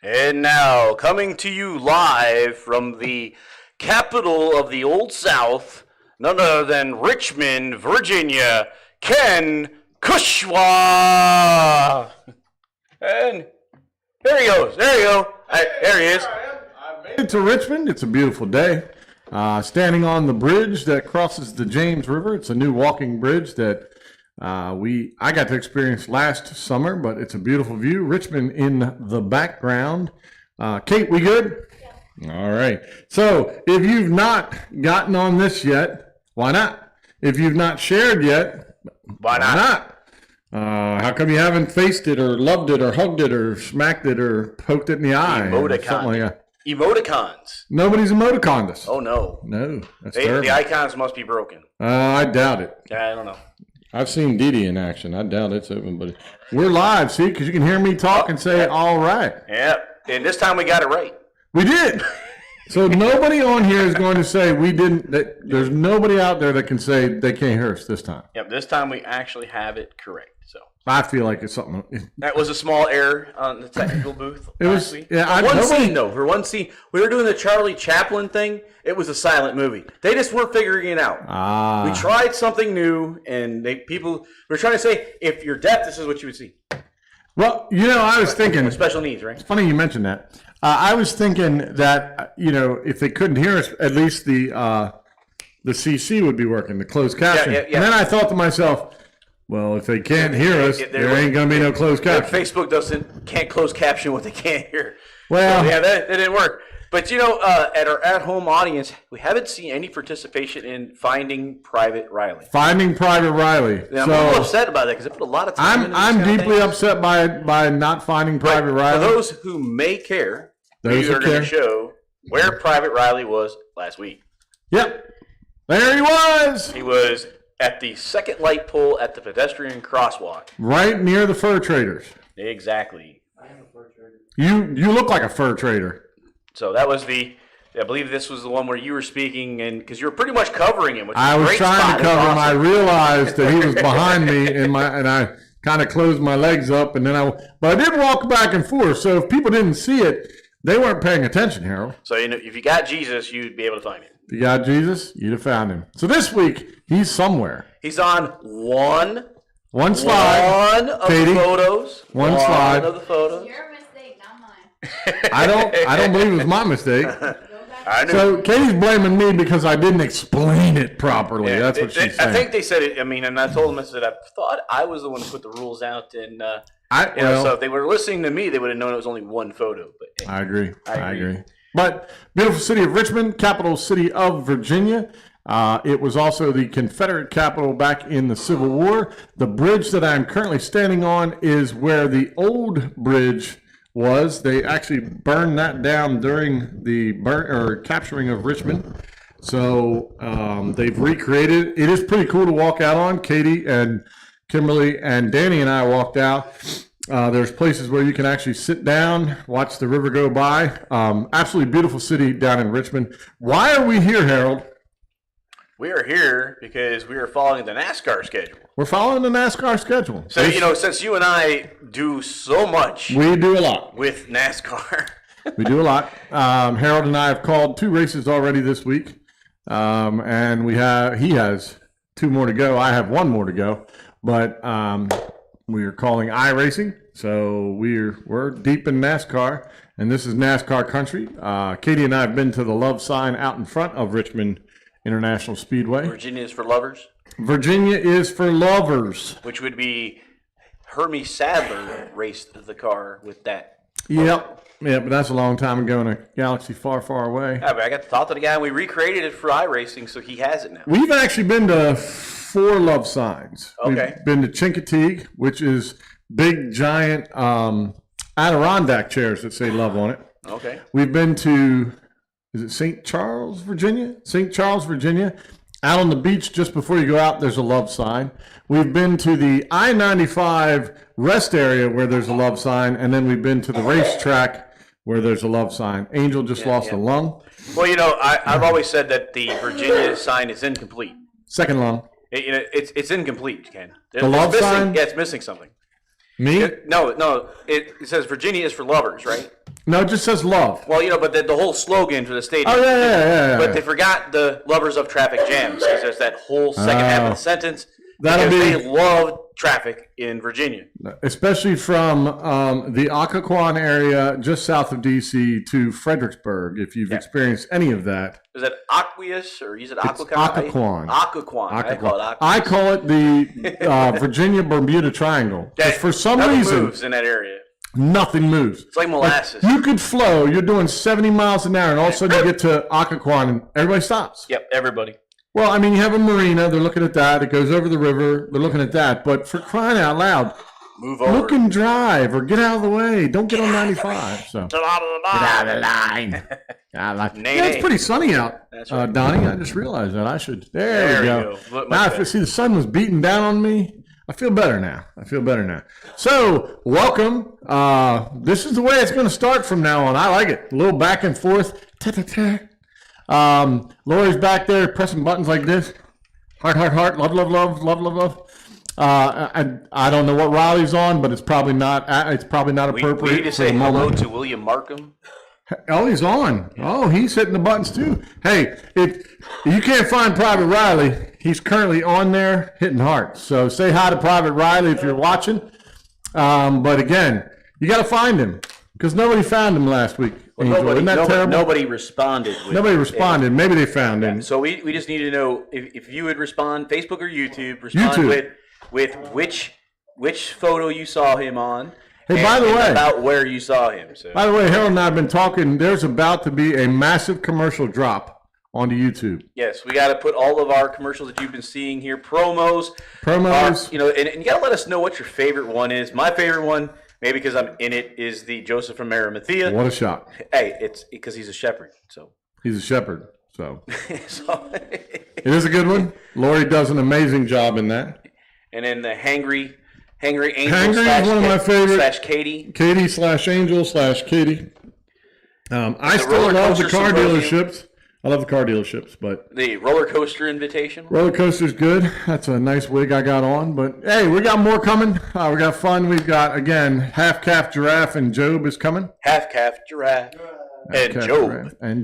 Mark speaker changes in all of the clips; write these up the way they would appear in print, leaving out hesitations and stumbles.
Speaker 1: And now, coming to you live from the capital of the Old South, none other than Richmond, Virginia, Ken Kushwa. And there he goes. There you go. There he is.
Speaker 2: I made it to Richmond. It's a beautiful day. Standing on the bridge that crosses the James River. It's a new walking bridge that I got to experience last summer, but it's a beautiful view. Richmond in the background. Kate, we good? Yeah. All right. So if you've not gotten on this yet, why not? If you've not shared yet,
Speaker 1: why not?
Speaker 2: How come you haven't faced it or loved it or hugged it or smacked it or poked it in the eye?
Speaker 1: Emoticons.
Speaker 2: Nobody's emoticoned us.
Speaker 1: Oh, no.
Speaker 2: No. That's terrible.
Speaker 1: The icons must be broken.
Speaker 2: I doubt it.
Speaker 1: I don't know.
Speaker 2: I've seen Dee Dee in action. I doubt it's open, but we're live, see, because you can hear me talk and say, all right.
Speaker 1: Yep. And this time we got it right.
Speaker 2: We did. So nobody on here is going to say we didn't. There's nobody out there that can say they can't hear us this time.
Speaker 1: Yep. This time we actually have it correct. So
Speaker 2: I feel like it's something.
Speaker 1: That was a small error on the technical booth.
Speaker 2: It was. Yeah.
Speaker 1: For one scene, we were doing the Charlie Chaplin thing. It was a silent movie. They just weren't figuring it out. We tried something new, and people were trying to say, if you're deaf, this is what you would see.
Speaker 2: Well, I was thinking
Speaker 1: special needs, right?
Speaker 2: It's funny you mentioned that. I was thinking that if they couldn't hear us, at least the CC would be working, the closed caption. Yeah. And then I thought to myself, well, if they can't hear us, there ain't going to be no closed caption.
Speaker 1: Facebook can't close caption what they can't hear.
Speaker 2: Well,
Speaker 1: so, yeah, that didn't work. But, at our at-home audience, we haven't seen any participation in Finding Private Riley.
Speaker 2: Finding Private Riley.
Speaker 1: Yeah, I'm a little upset about that because I put a lot of time into
Speaker 2: I'm deeply upset by not finding Private Riley.
Speaker 1: For those who may care, we are going to show where Private Riley was last week.
Speaker 2: Yep. There he was.
Speaker 1: He was at the second light pole at the pedestrian crosswalk.
Speaker 2: Right near the fur traders.
Speaker 1: Exactly.
Speaker 3: I am a fur trader.
Speaker 2: You look like a fur trader.
Speaker 1: So that was I believe this was the one where you were speking, and because you were pretty much covering him.
Speaker 2: I was trying to cover him. I realized that he was behind me, and I kind of closed my legs up, and then but I did walk back and forth. So if people didn't see it, they weren't paying attention, Harold.
Speaker 1: So if you got Jesus, you'd be able to find him.
Speaker 2: If you got Jesus, you'd have found him. So this week he's somewhere.
Speaker 1: He's on one
Speaker 2: slide.
Speaker 1: One of the photos.
Speaker 2: One slide.
Speaker 1: One of the photos.
Speaker 4: Your mistake, not mine.
Speaker 2: I don't believe it was my mistake. So Katie's blaming me because I didn't explain it properly. Yeah, that's what she's saying.
Speaker 1: I think they said it. And I told them, I said, I thought I was the one who put the rules out, and so if they were listening to me, they would have known it was only one photo. But
Speaker 2: I agree. But beautiful city of Richmond, capital city of Virginia. It was also the Confederate capital back in the Civil War. The bridge that I'm currently standing on is where the old bridge was. They actually burned that down during the capturing of Richmond. So they've recreated it. It is pretty cool to walk out on. Katie and Kimberly and Danny and I walked out. There's places where you can actually sit down, watch the river go by. Absolutely beautiful city down in Richmond. Why are we here, Harold?
Speaker 1: We are here because we are following the NASCAR schedule.
Speaker 2: We're following the NASCAR schedule.
Speaker 1: So, since you and I do so much.
Speaker 2: We do a lot.
Speaker 1: With NASCAR.
Speaker 2: We do a lot. Harold and I have called 2 races already this week. And he has 2 more to go. I have 1 more to go. But we are calling iRacing. So we're deep in NASCAR. And this is NASCAR country. Katie and I have been to the love sign out in front of Richmond International Speedway.
Speaker 1: Virginia is for lovers.
Speaker 2: Virginia is for lovers.
Speaker 1: Which would be Hermie Sadler raced the car with that.
Speaker 2: Yep, but that's a long time ago in a galaxy far, far away.
Speaker 1: Yeah, but I got to talk to the guy, and we recreated it for iRacing, so he has it now.
Speaker 2: We've actually been to 4 love signs.
Speaker 1: Okay.
Speaker 2: We've been to Chincoteague, which is big, giant Adirondack chairs that say love on it.
Speaker 1: Okay.
Speaker 2: We've been to... Is it St. Charles, Virginia? St. Charles, Virginia. Out on the beach just before you go out, there's a love sign. We've been to the I-95 rest area where there's a love sign, and then we've been to the racetrack where there's a love sign. Angel just lost a lung.
Speaker 1: Well, I've always said that the Virginia sign is incomplete.
Speaker 2: Second lung.
Speaker 1: It's incomplete, Ken.
Speaker 2: The love sign?
Speaker 1: Yeah, it's missing something.
Speaker 2: Me?
Speaker 1: No. It says Virginia is for lovers, right?
Speaker 2: No, it just says love.
Speaker 1: Well, but the whole slogan for the stadium.
Speaker 2: Oh, yeah.
Speaker 1: But they forgot the lovers of traffic jams because there's that whole second half of the sentence. They love traffic in Virginia.
Speaker 2: Especially from the Occoquan area just south of D.C. to Fredericksburg, if you've experienced any of that.
Speaker 1: Is that Aqueous or is it Occoquan?
Speaker 2: Occoquan.
Speaker 1: Occoquan.
Speaker 2: I call it the Virginia-Bermuda Triangle. For some reason,
Speaker 1: moves in that area.
Speaker 2: Nothing moves.
Speaker 1: It's like molasses.
Speaker 2: You could flow. You're doing 70 miles an hour, and all of a sudden you get to Occoquan, and everybody stops.
Speaker 1: Yep, everybody.
Speaker 2: Well, I mean, you have a marina. They're looking at that. It goes over the river. They're looking at that. But for crying out loud,
Speaker 1: move over.
Speaker 2: Look and drive or get out of the way. Don't get on 95. So. Get out of the line. It's pretty sunny out,
Speaker 1: That's right.
Speaker 2: Donnie. I just realized that. I should. There we go. Now, if you see the sun was beating down on me, I feel better now. So, welcome. This is the way it's going to start from now on. I like it. A little back and forth. Lori's back there pressing buttons like this. Heart, love. I don't know what Riley's on, but it's probably not. It's probably not appropriate.
Speaker 1: We need to say hello to William Markham.
Speaker 2: Oh, he's on. Oh, he's hitting the buttons too. Hey, if you can't find Private Riley, he's currently on there hitting hearts. So say hi to Private Riley if you're watching. But again, you got to find him because nobody found him last week. Well, isn't that terrible?
Speaker 1: Nobody responded.
Speaker 2: Maybe they found him.
Speaker 1: So we just need to know if you would respond, Facebook or YouTube. Respond with which photo you saw him on.
Speaker 2: Hey, by the way,
Speaker 1: about where you saw him. So.
Speaker 2: By the way, Harold and I have been talking. There's about to be a massive commercial drop onto YouTube.
Speaker 1: Yes, we got to put all of our commercials that you've been seeing here, promos. And you got to let us know what your favorite one is. My favorite one, maybe because I'm in it, is the Joseph from Arimathea.
Speaker 2: What a shot!
Speaker 1: Hey, it's because he's a shepherd. So
Speaker 2: he's a shepherd. So it is a good one. Lori does an amazing job in that.
Speaker 1: And then the Hangry Angel
Speaker 2: Hangry is one of my favorites.
Speaker 1: Katie.
Speaker 2: Katie/Angel/Katie. I still love the car dealerships. I love the car dealerships, but
Speaker 1: the roller coaster invitation.
Speaker 2: Roller coaster's good. That's a nice wig I got on. But hey, we got more coming. We got fun. We've got again half-calf giraffe and Job is coming.
Speaker 1: Half-calf giraffe
Speaker 2: and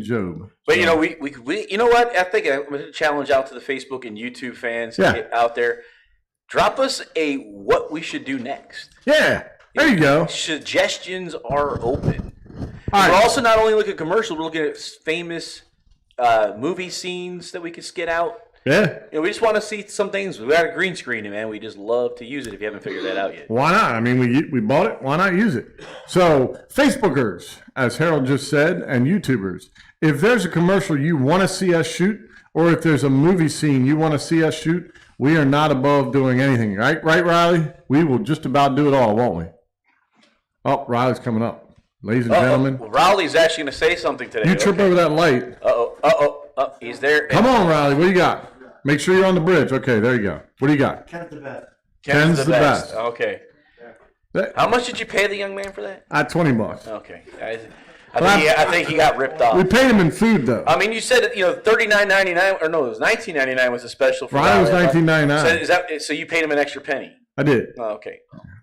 Speaker 2: Job.
Speaker 1: But we you know what? I think I'm going to challenge out to the Facebook and YouTube fans out there. Drop us a what we should do next.
Speaker 2: Yeah, there you go.
Speaker 1: Suggestions are open.
Speaker 2: All
Speaker 1: we're
Speaker 2: right.
Speaker 1: also not only looking at commercials, we're looking at famous movie scenes that we could skit out.
Speaker 2: Yeah.
Speaker 1: We just want to see some things. We got a green screen, man. We just love to use it if you haven't figured that out yet.
Speaker 2: Why not? I mean, we bought it. Why not use it? So, Facebookers, as Harold just said, and YouTubers, if there's a commercial you want to see us shoot, or if there's a movie scene you want to see us shoot, we are not above doing anything. Right, Riley? We will just about do it all, won't we? Oh, Riley's coming up. Ladies and gentlemen.
Speaker 1: Well, Riley's actually going to say something today.
Speaker 2: You trip over that light.
Speaker 1: Uh-oh. He's there.
Speaker 2: Come on, Riley. What do you got? Make sure you're on the bridge. Okay, there you go. What do you got?
Speaker 3: Ken's the best.
Speaker 1: Ken's the best. Okay. How much did you pay the young man for that?
Speaker 2: $20.
Speaker 1: Okay. I think he got ripped off.
Speaker 2: We paid him in food, though.
Speaker 1: I mean, you said $39.99, or no, it was $19.99 was a special for
Speaker 2: Riley. Was $19.99.
Speaker 1: So you paid him an extra penny?
Speaker 2: I did.
Speaker 1: Oh, okay.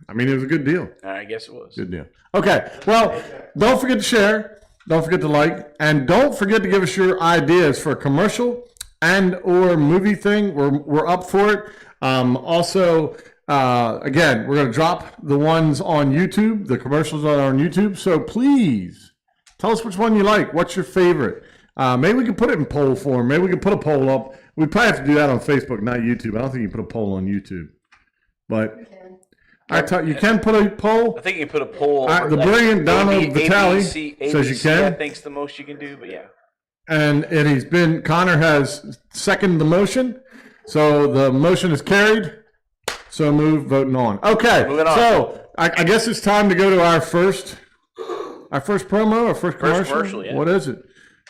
Speaker 2: I mean, it was a good deal.
Speaker 1: I guess it was.
Speaker 2: Good deal. Okay. Well, don't forget to share. Don't forget to like. And don't forget to give us your ideas for a commercial and or movie thing. We're up for it. Also, again, we're going to drop the ones on YouTube. The commercials are on YouTube. So please tell us which one you like. What's your favorite? Maybe we can put it in poll form. Maybe we can put a poll up. We probably have to do that on Facebook, not YouTube. I don't think you can put a poll on YouTube. But you can put a poll.
Speaker 1: I think you can put a poll.
Speaker 2: The brilliant Donald Vitale says you can.
Speaker 1: I think it's the most you can do, but yeah.
Speaker 2: And Connor has seconded the motion. So the motion is carried. So move, voting on. Okay.
Speaker 1: Moving on.
Speaker 2: So I guess it's time to go to our first promo, our first commercial.
Speaker 1: First commercial, yeah.
Speaker 2: What is it?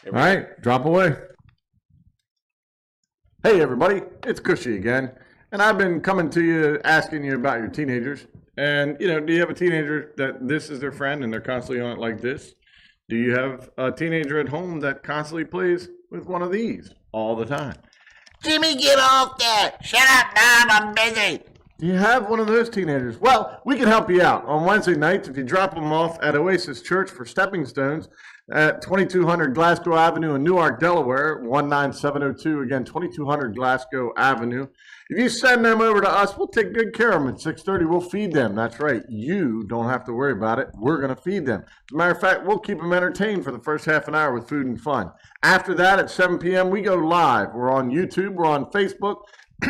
Speaker 2: All right, drop away. Hey everybody, it's Cushy again. And I've been coming to you asking you about your teenagers. And, do you have a teenager that this is their friend and they're constantly on it like this? Do you have a teenager at home that constantly plays with one of these all the time?
Speaker 4: Jimmy, get off that! Shut up, Mom, I'm busy!
Speaker 2: Do you have one of those teenagers? Well, we can help you out. On Wednesday nights, if you drop them off at Oasis Church for Stepping Stones at 2200 Glasgow Avenue in Newark, Delaware, 19702. Again, 2200 Glasgow Avenue. If you send them over to us, we'll take good care of them. At 6:30, we'll feed them. That's right. You don't have to worry about it. We're going to feed them. As a matter of fact, we'll keep them entertained for the first half an hour with food and fun. After that, at 7 p.m., we go live. We're on YouTube. We're on Facebook.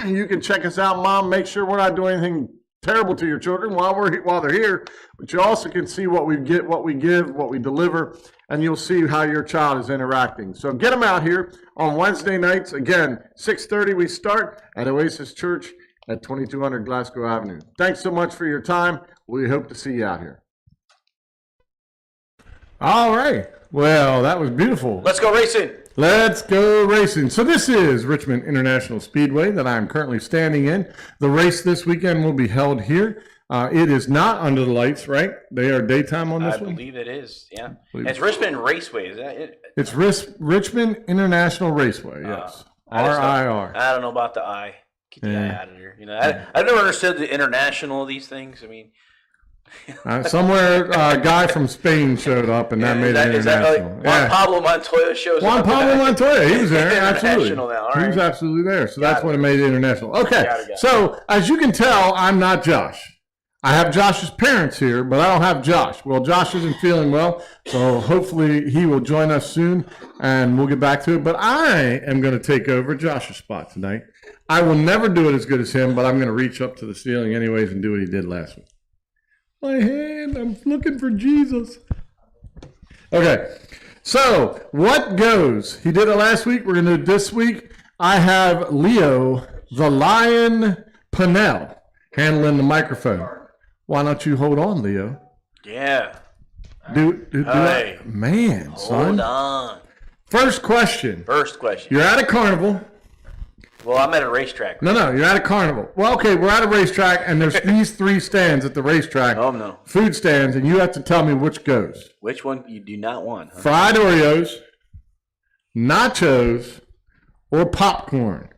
Speaker 2: You can check us out, Mom. Make sure we're not doing anything terrible to your children while they're here. But you also can see what we get, what we give, what we deliver, and you'll see how your child is interacting. So get them out here on Wednesday nights. Again, 6:30 we start at Oasis Church at 2200 Glasgow Avenue. Thanks so much for your time. We hope to see you out here. All right. Well, that was beautiful.
Speaker 1: Let's go racing.
Speaker 2: Let's go racing. So this is Richmond International Speedway that I'm currently standing in. The race this weekend will be held here. It is not under the lights, right? They are daytime on this one?
Speaker 1: I believe it is, yeah. It's Richmond Raceway, is that it?
Speaker 2: It's Richmond International Raceway, yes. RIR.
Speaker 1: I don't know about the I. Get the I out of here. You know, I've never understood the international of these things. I mean...
Speaker 2: somewhere a guy from Spain showed up, and that made it international.
Speaker 1: Juan Pablo Montoya shows
Speaker 2: up. Juan Pablo Montoya, he was there, absolutely.
Speaker 1: Now.
Speaker 2: He was absolutely there, so that's what it made it international. Okay, so as you can tell, I'm not Josh. I have Josh's parents here, but I don't have Josh. Well, Josh isn't feeling well, so hopefully he will join us soon, and we'll get back to it. But I am going to take over Josh's spot tonight. I will never do it as good as him, but I'm going to reach up to the ceiling anyways and do what he did last week. My hand, I'm looking for Jesus. Okay, so what goes? He did it last week. We're going to do it this week. I have Leo, the Lion Pinnell, handling the microphone. Why don't you hold on, Leo?
Speaker 1: Yeah.
Speaker 2: Hey. Man, son.
Speaker 1: Hold on.
Speaker 2: First question.
Speaker 1: You're
Speaker 2: at a carnival.
Speaker 1: Well, I'm at a racetrack.
Speaker 2: No, you're at a carnival. Well, okay, we're at a racetrack, and there's these 3 stands at the racetrack.
Speaker 1: Oh, no.
Speaker 2: Food stands, and you have to tell me which goes.
Speaker 1: Which one you do not want? Huh?
Speaker 2: Fried Oreos, nachos, or popcorn.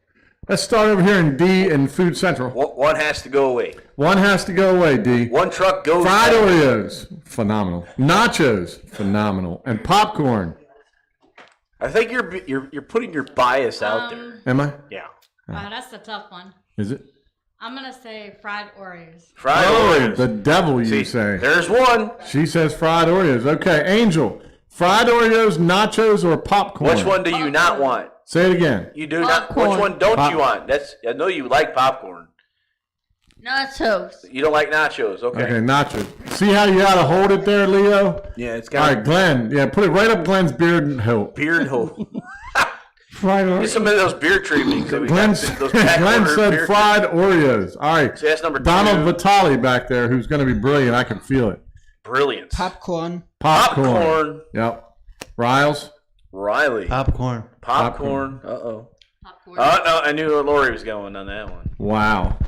Speaker 2: Let's start over here in D in Food Central.
Speaker 1: One has to go away.
Speaker 2: One has to go away, D.
Speaker 1: One truck goes
Speaker 2: Fried Oreos, phenomenal. Nachos, phenomenal. And popcorn.
Speaker 1: I think you're putting your bias out there.
Speaker 2: Am I?
Speaker 1: Yeah.
Speaker 3: Wow, that's a tough one.
Speaker 2: Is it?
Speaker 3: I'm going to say fried Oreos.
Speaker 1: Fried Oreos.
Speaker 2: The devil, you say.
Speaker 1: There's one.
Speaker 2: She says fried Oreos. Okay, Angel. Fried Oreos, nachos, or popcorn?
Speaker 1: Which one do you not want?
Speaker 2: Say it again.
Speaker 1: You do popcorn. Not. Which one don't you want? I know you like popcorn.
Speaker 3: Nachos.
Speaker 1: You don't like nachos. Okay,
Speaker 2: nachos. See how you got to hold it there, Leo?
Speaker 1: Yeah, it's got.
Speaker 2: All right, Glenn. Yeah, put it right up Glenn's beard hole.
Speaker 1: Beard hole.
Speaker 2: Fried Oreos.
Speaker 1: Get some of those beer treatments.
Speaker 2: Glenn said fried Oreos. All right.
Speaker 1: So that's number 2.
Speaker 2: Donald Vitale back there, who's going to be brilliant. I can feel it.
Speaker 1: Brilliant.
Speaker 4: Popcorn.
Speaker 2: Yep. Riles.
Speaker 1: Riley.
Speaker 4: Popcorn.
Speaker 1: Uh-oh. Popcorn. Oh, no, I knew where Lori was going on that one.
Speaker 2: Wow.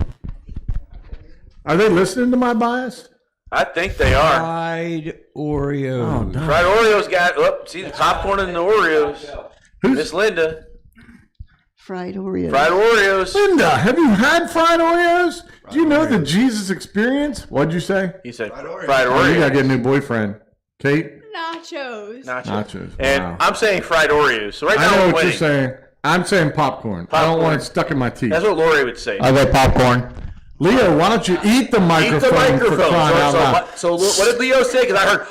Speaker 2: Are they listening to my bias?
Speaker 1: I think they are.
Speaker 4: Fried Oreos.
Speaker 2: Oh,
Speaker 1: fried Oreos got, see the popcorn and the Oreos. Miss Linda.
Speaker 5: Fried Oreos.
Speaker 1: Fried Oreos.
Speaker 2: Linda, have you had fried Oreos? Do you know the Jesus experience? What'd you say?
Speaker 1: He said fried Oreos.
Speaker 2: Oh, you got to get a new boyfriend. Kate?
Speaker 3: Nachos.
Speaker 1: And
Speaker 2: wow.
Speaker 1: I'm saying fried Oreos. So right now
Speaker 2: I know
Speaker 1: we're
Speaker 2: what
Speaker 1: winning.
Speaker 2: you're saying. I'm saying popcorn. I don't want it stuck in my teeth.
Speaker 1: That's what Lori would say.
Speaker 4: I got popcorn.
Speaker 2: Leo, why don't you eat the microphone?
Speaker 1: Eat the microphone.
Speaker 2: For crying out loud.
Speaker 1: So what did Leo say? Because I
Speaker 2: heard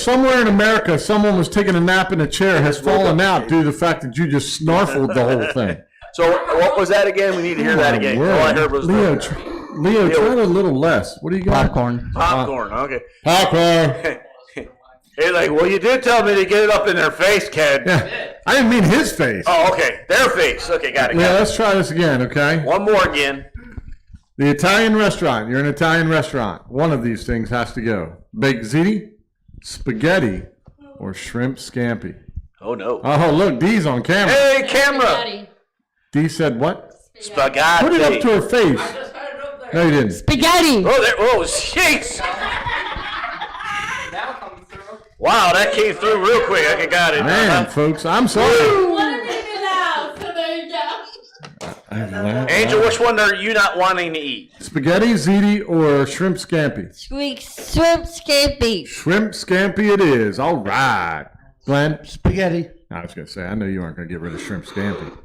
Speaker 2: somewhere in America, someone was taking a nap in a chair, has fallen out due to the fact that you just snarfled the whole thing.
Speaker 1: So what was that again? We need to hear that again. All I heard was
Speaker 2: Leo, try it a little less. What do you got?
Speaker 1: Popcorn. Okay.
Speaker 2: Popcorn.
Speaker 1: He's like, well, you did tell me to get it up in their face, Ken.
Speaker 2: Yeah. I didn't mean his face.
Speaker 1: Oh, okay. Their face. Okay, got it.
Speaker 2: Yeah, let's try this again, okay?
Speaker 1: One more again.
Speaker 2: The Italian restaurant. You're in an Italian restaurant. One of these things has to go. Baked ziti, spaghetti, or shrimp scampi.
Speaker 1: Oh, no.
Speaker 2: Oh, look, D's on camera.
Speaker 1: Hey, camera.
Speaker 3: Spaghetti.
Speaker 2: D said what?
Speaker 1: Spaghetti.
Speaker 2: Put it up to her face.
Speaker 6: I just had it up there.
Speaker 2: No, you didn't.
Speaker 3: Spaghetti.
Speaker 1: Oh, jeez.
Speaker 6: That'll come through.
Speaker 1: Wow, that came through real quick. I got it.
Speaker 2: Man, folks, I'm sorry.
Speaker 3: What are we doing now? So there you go.
Speaker 1: Angel, which one are you not wanting to eat?
Speaker 2: Spaghetti, ziti, or shrimp scampi?
Speaker 3: Shrimp scampi.
Speaker 2: Shrimp scampi it is. All right. Glenn?
Speaker 4: Spaghetti.
Speaker 2: I was going to say, I know you aren't going to get rid of shrimp scampi.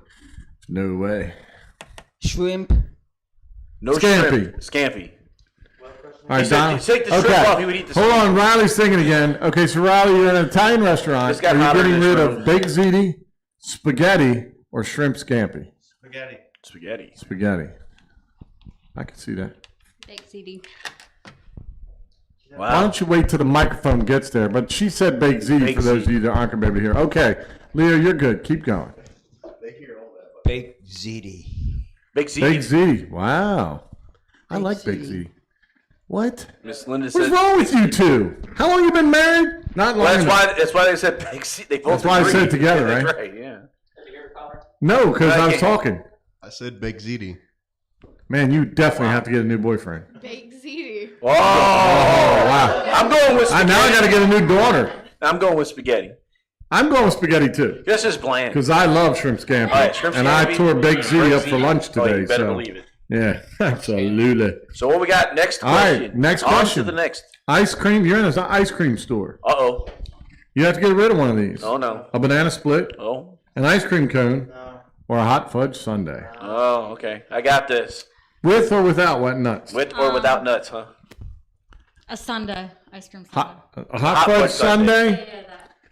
Speaker 2: No way.
Speaker 4: Shrimp.
Speaker 1: No
Speaker 2: Scampi.
Speaker 1: shrimp. Scampi.
Speaker 2: All right,
Speaker 1: He said take the shrimp off, he would eat the
Speaker 2: Hold
Speaker 1: scampi.
Speaker 2: on, Riley's thinking again. Okay, so Riley, you're in an Italian restaurant.
Speaker 1: This got
Speaker 2: Are you
Speaker 1: hotter
Speaker 2: getting
Speaker 1: in this
Speaker 2: rid
Speaker 1: room.
Speaker 2: of baked ziti, spaghetti, or shrimp scampi?
Speaker 1: Spaghetti.
Speaker 2: Spaghetti. I can see that.
Speaker 3: Baked CD.
Speaker 1: Wow.
Speaker 2: Why don't you wait till the microphone gets there? But she said baked ziti
Speaker 1: Baked
Speaker 2: for those of you that aren't going to be able to hear. Okay, Leo, you're good. Keep going.
Speaker 4: Baked ziti.
Speaker 1: Baked ziti.
Speaker 2: Baked ziti. Wow. I
Speaker 5: Baked
Speaker 2: like baked
Speaker 5: ziti.
Speaker 2: ziti. What?
Speaker 1: Miss Linda
Speaker 2: What's
Speaker 1: said.
Speaker 2: wrong with you two? How long you been married? Not long.
Speaker 1: Well,
Speaker 2: enough.
Speaker 1: that's why they said baked ziti. They both
Speaker 2: That's why I
Speaker 1: agreed.
Speaker 2: said it together,
Speaker 1: That's
Speaker 2: right?
Speaker 1: right, yeah.
Speaker 2: No, because I was
Speaker 1: Okay.
Speaker 2: talking.
Speaker 6: I said baked ziti.
Speaker 2: Man, you definitely have to get a new boyfriend.
Speaker 3: Baked CD.
Speaker 1: Oh,
Speaker 2: Wow.
Speaker 1: I'm going with spaghetti.
Speaker 2: Now I got to get a new daughter.
Speaker 1: I'm going with spaghetti.
Speaker 2: I'm going with spaghetti too,
Speaker 1: This is bland.
Speaker 2: because I love shrimp scampi.
Speaker 1: All right, shrimp
Speaker 2: and I
Speaker 1: scampi,
Speaker 2: tore baked
Speaker 1: shrimp
Speaker 2: ziti up for
Speaker 1: ziti.
Speaker 2: lunch
Speaker 1: Oh,
Speaker 2: today.
Speaker 1: you better
Speaker 2: So
Speaker 1: believe it.
Speaker 2: yeah, absolutely.
Speaker 1: So what we got next
Speaker 2: All right,
Speaker 1: question?
Speaker 2: next
Speaker 1: On
Speaker 2: question.
Speaker 1: to the next.
Speaker 2: Ice cream. You're in an ice cream store.
Speaker 1: Uh-oh.
Speaker 2: You have to get rid of one of these.
Speaker 1: Oh, no.
Speaker 2: A banana split,
Speaker 1: Oh.
Speaker 2: an ice cream cone, or a hot fudge sundae.
Speaker 1: Oh, okay. I got this.
Speaker 2: With or without wet nuts?
Speaker 1: With or without nuts, huh?
Speaker 3: A sundae. Ice cream sundae.
Speaker 2: A hot fudge sundae?
Speaker 3: Yeah, that.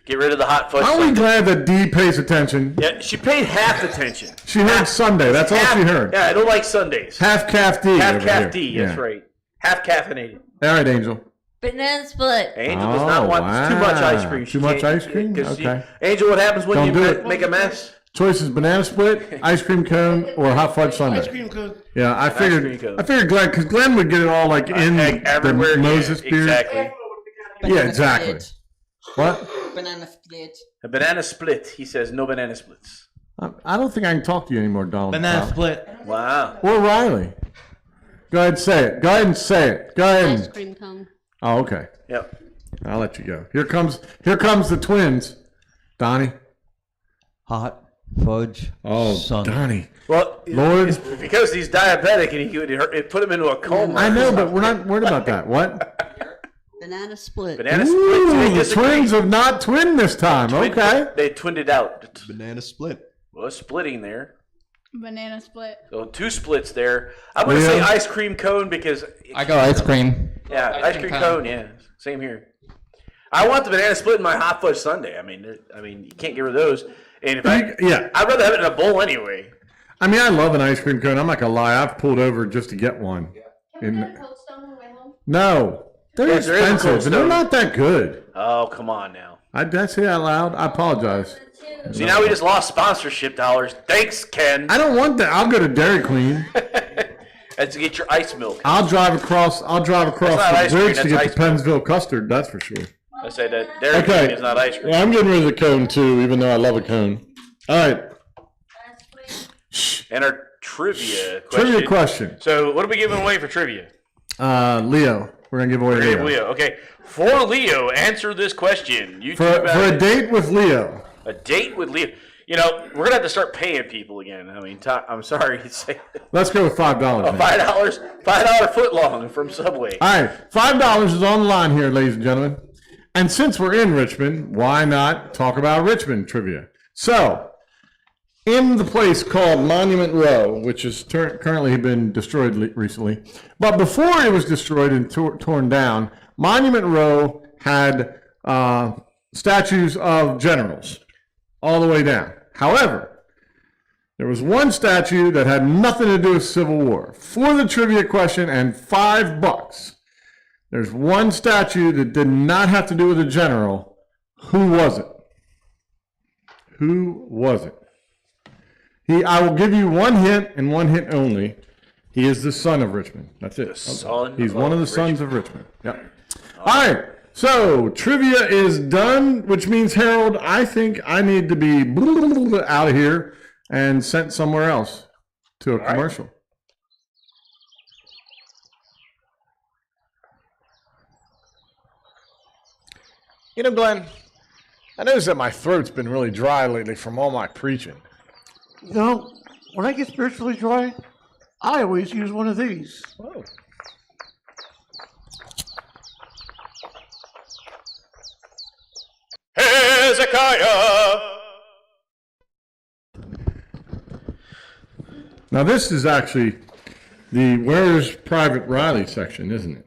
Speaker 1: Get rid of the hot fudge.
Speaker 2: Aren't we
Speaker 1: sundae.
Speaker 2: glad that Dee pays attention?
Speaker 1: Yeah, she paid half attention.
Speaker 2: She heard Sunday. That's all she heard.
Speaker 1: Yeah, I don't like Sundays.
Speaker 2: Half calf D.
Speaker 1: Half
Speaker 2: over
Speaker 1: calf
Speaker 2: here.
Speaker 1: D,
Speaker 2: Yeah.
Speaker 1: that's right. Half caffeinated.
Speaker 2: All right, Angel.
Speaker 3: Banana split.
Speaker 1: Angel does not want too much ice cream.
Speaker 2: Too much ice cream?
Speaker 1: 'cause
Speaker 2: Okay.
Speaker 1: Angel, what happens when
Speaker 2: Don't
Speaker 1: you
Speaker 2: do it.
Speaker 1: make a mess?
Speaker 2: Choice is banana split, ice cream cone, or hot fudge sundae.
Speaker 4: cone.
Speaker 2: Yeah, I
Speaker 1: cream
Speaker 2: figured.
Speaker 1: cone.
Speaker 2: I figured Glenn, because Glenn would get it all like in
Speaker 1: Everywhere.
Speaker 2: the
Speaker 1: Yeah,
Speaker 2: Moses beard.
Speaker 1: exactly.
Speaker 2: Yeah, exactly. What?
Speaker 5: Banana split.
Speaker 1: A banana split. He says no banana splits.
Speaker 2: I don't think I can talk to you anymore, Donald.
Speaker 4: Banana
Speaker 2: Trump.
Speaker 4: split.
Speaker 1: Wow.
Speaker 2: Or Riley. Go ahead, say it. Go ahead and say it. Go ahead.
Speaker 3: Ice
Speaker 2: And,
Speaker 3: cream cone.
Speaker 2: oh, okay.
Speaker 1: Yep.
Speaker 2: I'll let you go. Here comes the twins. Donnie.
Speaker 4: Hot fudge.
Speaker 2: Oh,
Speaker 4: sundae.
Speaker 2: Donnie.
Speaker 1: Well,
Speaker 2: Lord.
Speaker 1: it's because he's diabetic and it put him into a coma.
Speaker 2: I know, but we're not worried about that. What?
Speaker 5: Banana split.
Speaker 1: Banana split.
Speaker 2: Ooh,
Speaker 1: They
Speaker 2: the
Speaker 1: disagree.
Speaker 2: twins have not twinned this time. Okay.
Speaker 1: They twinned it out.
Speaker 6: Banana split.
Speaker 1: Well, splitting there.
Speaker 3: Banana split.
Speaker 1: So two splits there. I'm going to
Speaker 2: Leo?
Speaker 1: say ice cream cone because.
Speaker 4: I go ice cream.
Speaker 1: Yeah, ice cream cone. Yeah, same here. I want the banana split in my hot fudge sundae. I mean, you can't get rid of those. And if
Speaker 2: Yeah.
Speaker 1: I'd rather have it in a bowl anyway.
Speaker 2: I mean, I love an ice cream cone. I'm not going to lie. I've pulled over just to get one.
Speaker 3: Can we get a Cold Stone on the way home?
Speaker 2: No. They're
Speaker 1: Yes, there is a Cold
Speaker 2: expensive, and they're
Speaker 1: Stone.
Speaker 2: not that good.
Speaker 1: Oh, come on now.
Speaker 2: Did I say that out loud? I apologize.
Speaker 1: See, now we just lost sponsorship dollars. Thanks, Ken.
Speaker 2: I don't want that. I'll go to Dairy Queen.
Speaker 1: That's to get your ice milk.
Speaker 2: I'll drive across
Speaker 1: not
Speaker 2: the
Speaker 1: ice cream,
Speaker 2: bridge to
Speaker 1: that's
Speaker 2: get
Speaker 1: ice
Speaker 2: the Pennsville custard. That's for sure.
Speaker 1: I say that Dairy Queen is not ice cream.
Speaker 2: Yeah, I'm getting rid of the cone too, even though I love a cone. All right.
Speaker 1: And our trivia question.
Speaker 2: Trivia question.
Speaker 1: So, what are we giving away for trivia?
Speaker 2: Leo. We're gonna give away Leo.
Speaker 1: Leo. Okay. For Leo, answer this question. You
Speaker 2: For
Speaker 1: two about
Speaker 2: a
Speaker 1: it.
Speaker 2: date with Leo.
Speaker 1: A date with Leo. You know, we're gonna have to start paying people again. I mean, I'm sorry to say,
Speaker 2: Let's go with $5. man.
Speaker 1: $5 foot long from Subway.
Speaker 2: All right, $5 is on the line here, ladies and gentlemen. And since we're in Richmond, why not talk about Richmond trivia? So, in the place called Monument Row, which has currently been destroyed recently, but before it was destroyed and torn down, Monument Row had statues of generals all the way down. However, there was one statue that had nothing to do with Civil War. For the trivia question and $5, there's one statue that did not have to do with a general. Who was it? Who was it? I will give you one hint and one hint only. He is the son of Richmond. That's it. He's one of the sons of Richmond. Yep. All right. So trivia is done, which means, Harold, I think I need to be out of here and sent somewhere else to a commercial. You know, Glenn, I noticed that my throat's been really dry lately from all my preaching.
Speaker 5: No,
Speaker 7: When I get spiritually dry, I always use one of these.
Speaker 1: Whoa. Hezekiah.
Speaker 2: Now this is actually the Where's Private Riley section, isn't it?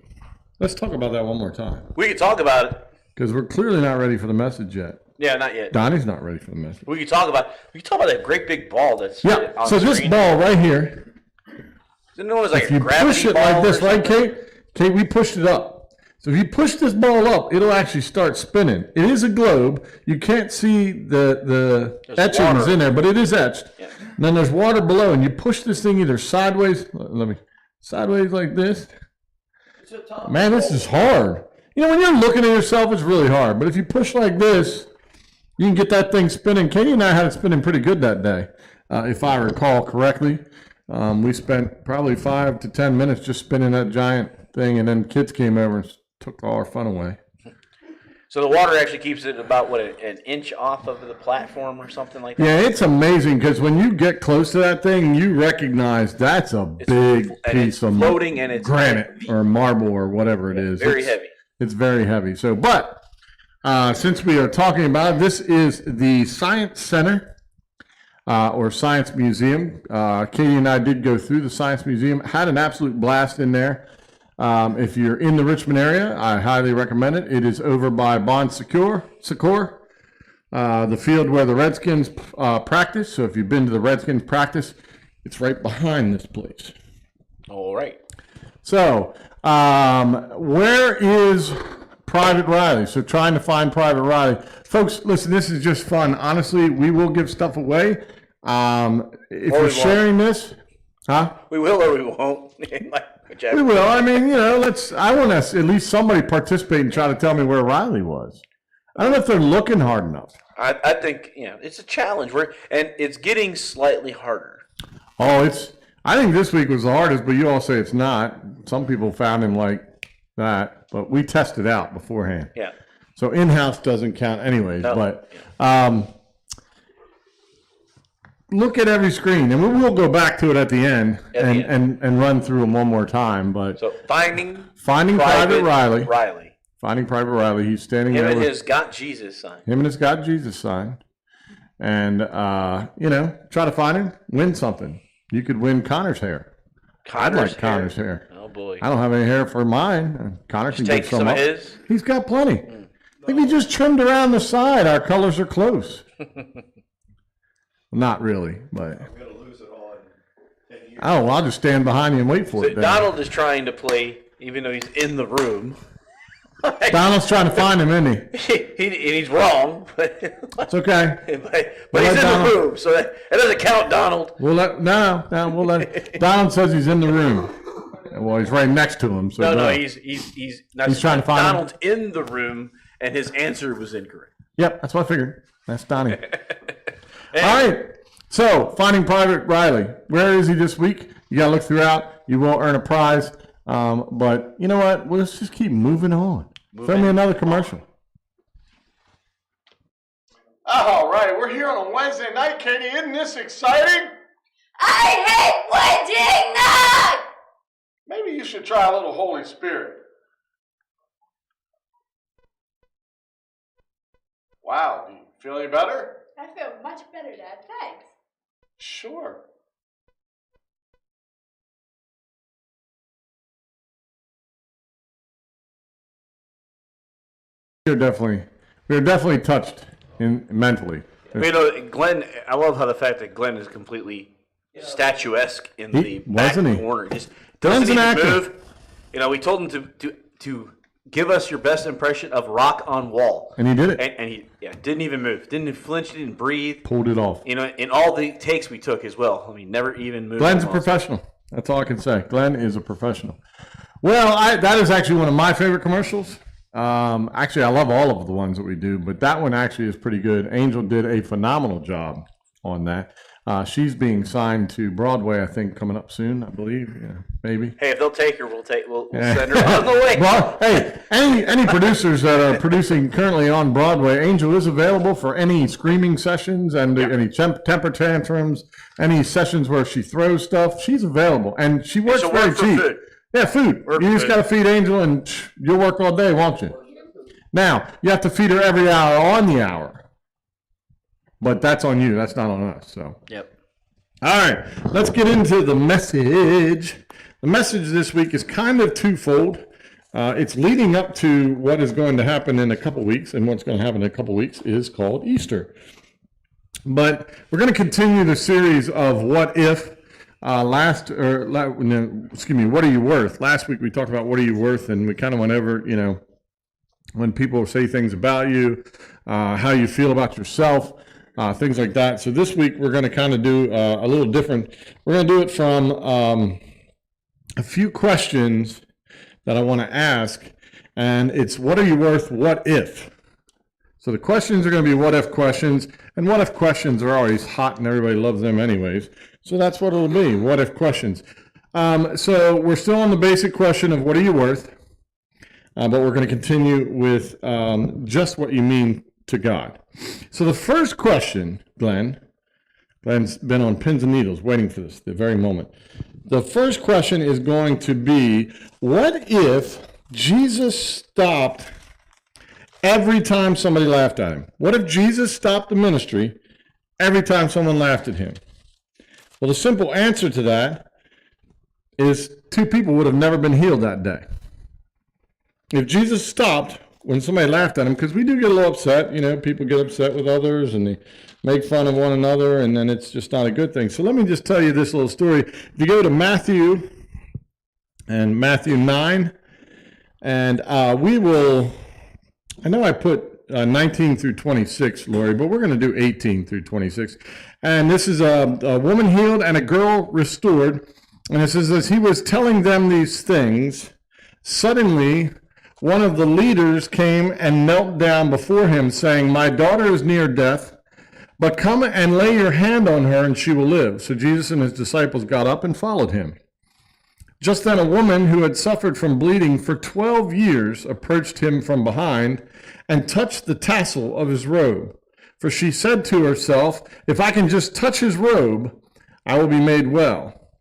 Speaker 2: Let's talk about that one more time.
Speaker 1: We can talk about it.
Speaker 2: Because we're clearly not ready for the message yet.
Speaker 1: Yeah, not yet.
Speaker 2: Donnie's not ready for the message.
Speaker 1: We can talk about that great big ball that's
Speaker 2: Yeah,
Speaker 1: on
Speaker 2: so
Speaker 1: the
Speaker 2: this
Speaker 1: screen.
Speaker 2: ball right here,
Speaker 1: Isn't it like
Speaker 2: if
Speaker 1: a
Speaker 2: you
Speaker 1: gravity
Speaker 2: push it
Speaker 1: ball
Speaker 2: like this,
Speaker 1: or
Speaker 2: right,
Speaker 1: something?
Speaker 2: Kate, we pushed it up. So if you push this ball up, it'll actually start spinning. It is a globe. You can't see the
Speaker 1: There's
Speaker 2: etchings
Speaker 1: water.
Speaker 2: in there, but it is etched.
Speaker 1: Yeah.
Speaker 2: And then there's water below, and you push this thing either sideways, sideways like this. Man, this is hard. You know, when you're looking at yourself, it's really hard. But if you push like this, you can get that thing spinning. Katie and I had it spinning pretty good that day, if I recall correctly. We spent probably 5 to 10 minutes just spinning that giant thing, and then kids came over and took all our fun away.
Speaker 1: So the water actually keeps it about, what, an inch off of the platform or something like that?
Speaker 2: Yeah, it's amazing because when you get close to that thing, you recognize that's a big
Speaker 1: and
Speaker 2: piece
Speaker 1: it's
Speaker 2: of
Speaker 1: floating and it's
Speaker 2: granite
Speaker 1: heavy.
Speaker 2: or marble or whatever it is.
Speaker 1: Very
Speaker 2: It's-
Speaker 1: heavy.
Speaker 2: It's very heavy. So, but since we are talking about it, this is the Science Center or Science Museum. Katie and I did go through the Science Museum, had an absolute blast in there. If you're in the Richmond area, I highly recommend it. It is over by Bon Secours, the field where the Redskins practice. So if you've been to the Redskins practice, it's right behind this place.
Speaker 1: All right.
Speaker 2: So, where is Private Riley? So trying to find Private Riley. Folks, listen, this is just fun. Honestly, we will give stuff away. If you're sharing this, huh?
Speaker 1: We will or we won't. Whichever.
Speaker 2: We will. I mean, you know, I want to at least somebody participate and try to tell me where Riley was. I don't know if they're looking hard enough.
Speaker 1: I think, it's a challenge. And it's getting slightly harder.
Speaker 2: Oh, I think this week was the hardest, but you all say it's not. Some people found him like that, but we tested out beforehand.
Speaker 1: Yeah.
Speaker 2: So in-house doesn't count anyways,
Speaker 1: No.
Speaker 2: but look at every screen, and we will go back to it at the end and run through them one more time. But
Speaker 1: So finding
Speaker 2: Private Riley.
Speaker 1: Riley.
Speaker 2: Finding Private Riley. He's standing
Speaker 1: Him
Speaker 2: there
Speaker 1: and
Speaker 2: with
Speaker 1: his Got Jesus sign.
Speaker 2: him and his God Jesus sign. And, try to find him, win something. You could win Connor's hair. I'd like Connor's hair.
Speaker 1: Oh, boy.
Speaker 2: I don't have any hair for mine. Connor can
Speaker 1: Take
Speaker 2: give
Speaker 1: some
Speaker 2: some
Speaker 1: of
Speaker 2: up.
Speaker 1: his.
Speaker 2: He's got plenty. If he just trimmed around the side, our colors are close. Not really, but. I'm going to lose it all in 10 years. Oh, well, I'll just stand behind you and wait for
Speaker 1: So
Speaker 2: it. Then.
Speaker 1: Donald is trying to play, even though he's in the room.
Speaker 2: Donald's trying to find him, isn't he?
Speaker 1: He's wrong, but
Speaker 2: It's okay.
Speaker 1: but he's in
Speaker 2: Donald-
Speaker 1: the room, so that doesn't count, Donald.
Speaker 2: We'll let Donald says he's in the room. Well, he's right next to him. So
Speaker 1: No, he's
Speaker 2: trying to find him.
Speaker 1: Donald's in the room, and his answer was incorrect.
Speaker 2: Yep, that's what I figured. That's Donnie. All right. So, finding Private Riley. Where is he this week? You got to look throughout. You will earn a prize. But you know what? Let's just keep moving on. Throw me another commercial. All right. We're here on a Wednesday night, Katie. Isn't this exciting?
Speaker 3: I hate Wednesday night!
Speaker 2: Maybe you should try a little Holy Spirit. Wow. Do you feel any better?
Speaker 3: I feel much better, Dad. Thanks.
Speaker 2: Sure. We're definitely touched mentally.
Speaker 1: Glenn, I love how the fact that Glenn is completely statuesque in the back
Speaker 2: wasn't he?
Speaker 1: corner. Just
Speaker 2: Glenn's
Speaker 1: doesn't
Speaker 2: an
Speaker 1: even
Speaker 2: actor.
Speaker 1: move. We told him to give us your best impression of Rock on Wall.
Speaker 2: And he did it.
Speaker 1: And he didn't even move. Didn't flinch, didn't breathe.
Speaker 2: Pulled it off.
Speaker 1: In all the takes we took as well. I mean, never even moved.
Speaker 2: Glenn's a
Speaker 1: almost.
Speaker 2: professional. That's all I can say. Glenn is a professional. Well, that is actually one of my favorite commercials. Actually, I love all of the ones that we do, but that one actually is pretty good. Angel did a phenomenal job on that. She's being signed to Broadway, I think, coming up soon, I believe. Yeah, maybe.
Speaker 1: Hey, if they'll take her, we'll send her on the way.
Speaker 2: Well, hey, any producers that are producing currently on Broadway, Angel is available for any screaming sessions and any temper tantrums, any sessions where she throws stuff. She's available, and she works very cheap.
Speaker 1: Food.
Speaker 2: Yeah, food. You just got to feed Angel, and you'll work all day, won't you? Now, you have to feed her every hour on the hour. But that's on you. That's not on us. So.
Speaker 1: Yep.
Speaker 2: All right. Let's get into the message. The message this week is kind of twofold. It's leading up to what is going to happen in a couple weeks, and what's going to happen in a couple weeks is called Easter. But we're going to continue the series of what if. What are you worth? Last week we talked about what are you worth, and we kind of went over, when people say things about you, how you feel about yourself. Things like that. So this week we're going to kind of do a little different. We're going to do it from a few questions that I want to ask, and it's what are you worth, what if? So the questions are going to be what if questions, and what if questions are always hot and everybody loves them anyways. So that's what it'll be, what if questions. So we're still on the basic question of what are you worth, but we're going to continue with just what you mean to God. So the first question, Glenn's been on pins and needles waiting for this, the very moment. The first question is going to be, what if Jesus stopped every time somebody laughed at him? What if Jesus stopped the ministry every time someone laughed at him? Well, the simple answer to that is 2 people would have never been healed that day. If Jesus stopped when somebody laughed at him, because we do get a little upset, people get upset with others and they make fun of one another, and then it's just not a good thing. So let me just tell you this little story. If you go to Matthew 9, and I know I put 19 through 26, Lori, but we're going to do 18 through 26. And this is a woman healed and a girl restored. And it says, as he was telling them these things, suddenly one of the leaders came and knelt down before him, saying, my daughter is near death, but come and lay your hand on her, and she will live. So Jesus and his disciples got up and followed him. Just then a woman who had suffered from bleeding for 12 years approached him from behind and touched the tassel of his robe. For she said to herself, if I can just touch his robe, I will be made well.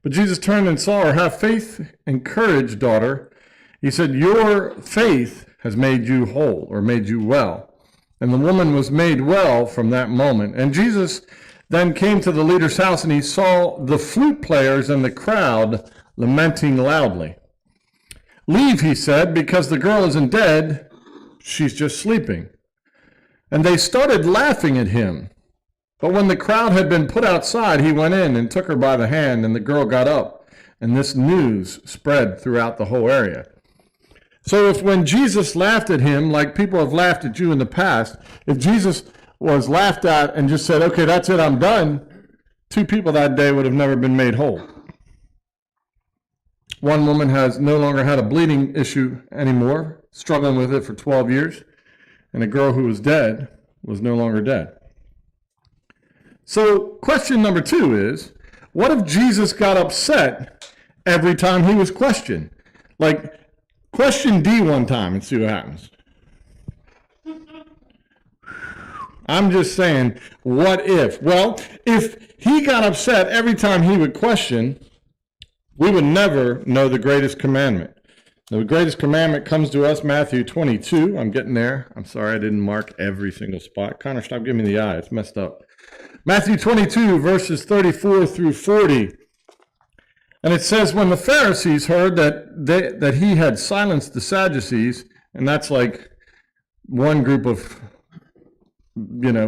Speaker 2: But Jesus turned and saw her. Have faith and courage, daughter. He said, your faith has made you whole, or made you well. And the woman was made well from that moment. And Jesus then came to the leader's house, and he saw the flute players and the crowd lamenting loudly. Leave, he said, because the girl isn't dead, she's just sleeping. And they started laughing at him. But when the crowd had been put outside, he went in and took her by the hand, and the girl got up. And this news spread throughout the whole area. So if when Jesus laughed at him, like people have laughed at you in the past, if Jesus was laughed at and just said, okay, that's it, I'm done, 2 people that day would have never been made whole. One woman has no longer had a bleeding issue anymore, struggling with it for 12 years, and a girl who was dead was no longer dead. So question number 2 is, what if Jesus got upset every time he was questioned? Like, question D one time and see what happens. I'm just saying, what if? Well, if he got upset every time he would question, we would never know the greatest commandment. The greatest commandment comes to us, Matthew 22. I'm getting there. I'm sorry I didn't mark every single spot. Connor, stop giving me the eye. It's messed up. Matthew 22, verses 34 through 40. And it says, when the Pharisees heard that he had silenced the Sadducees, and that's like one group of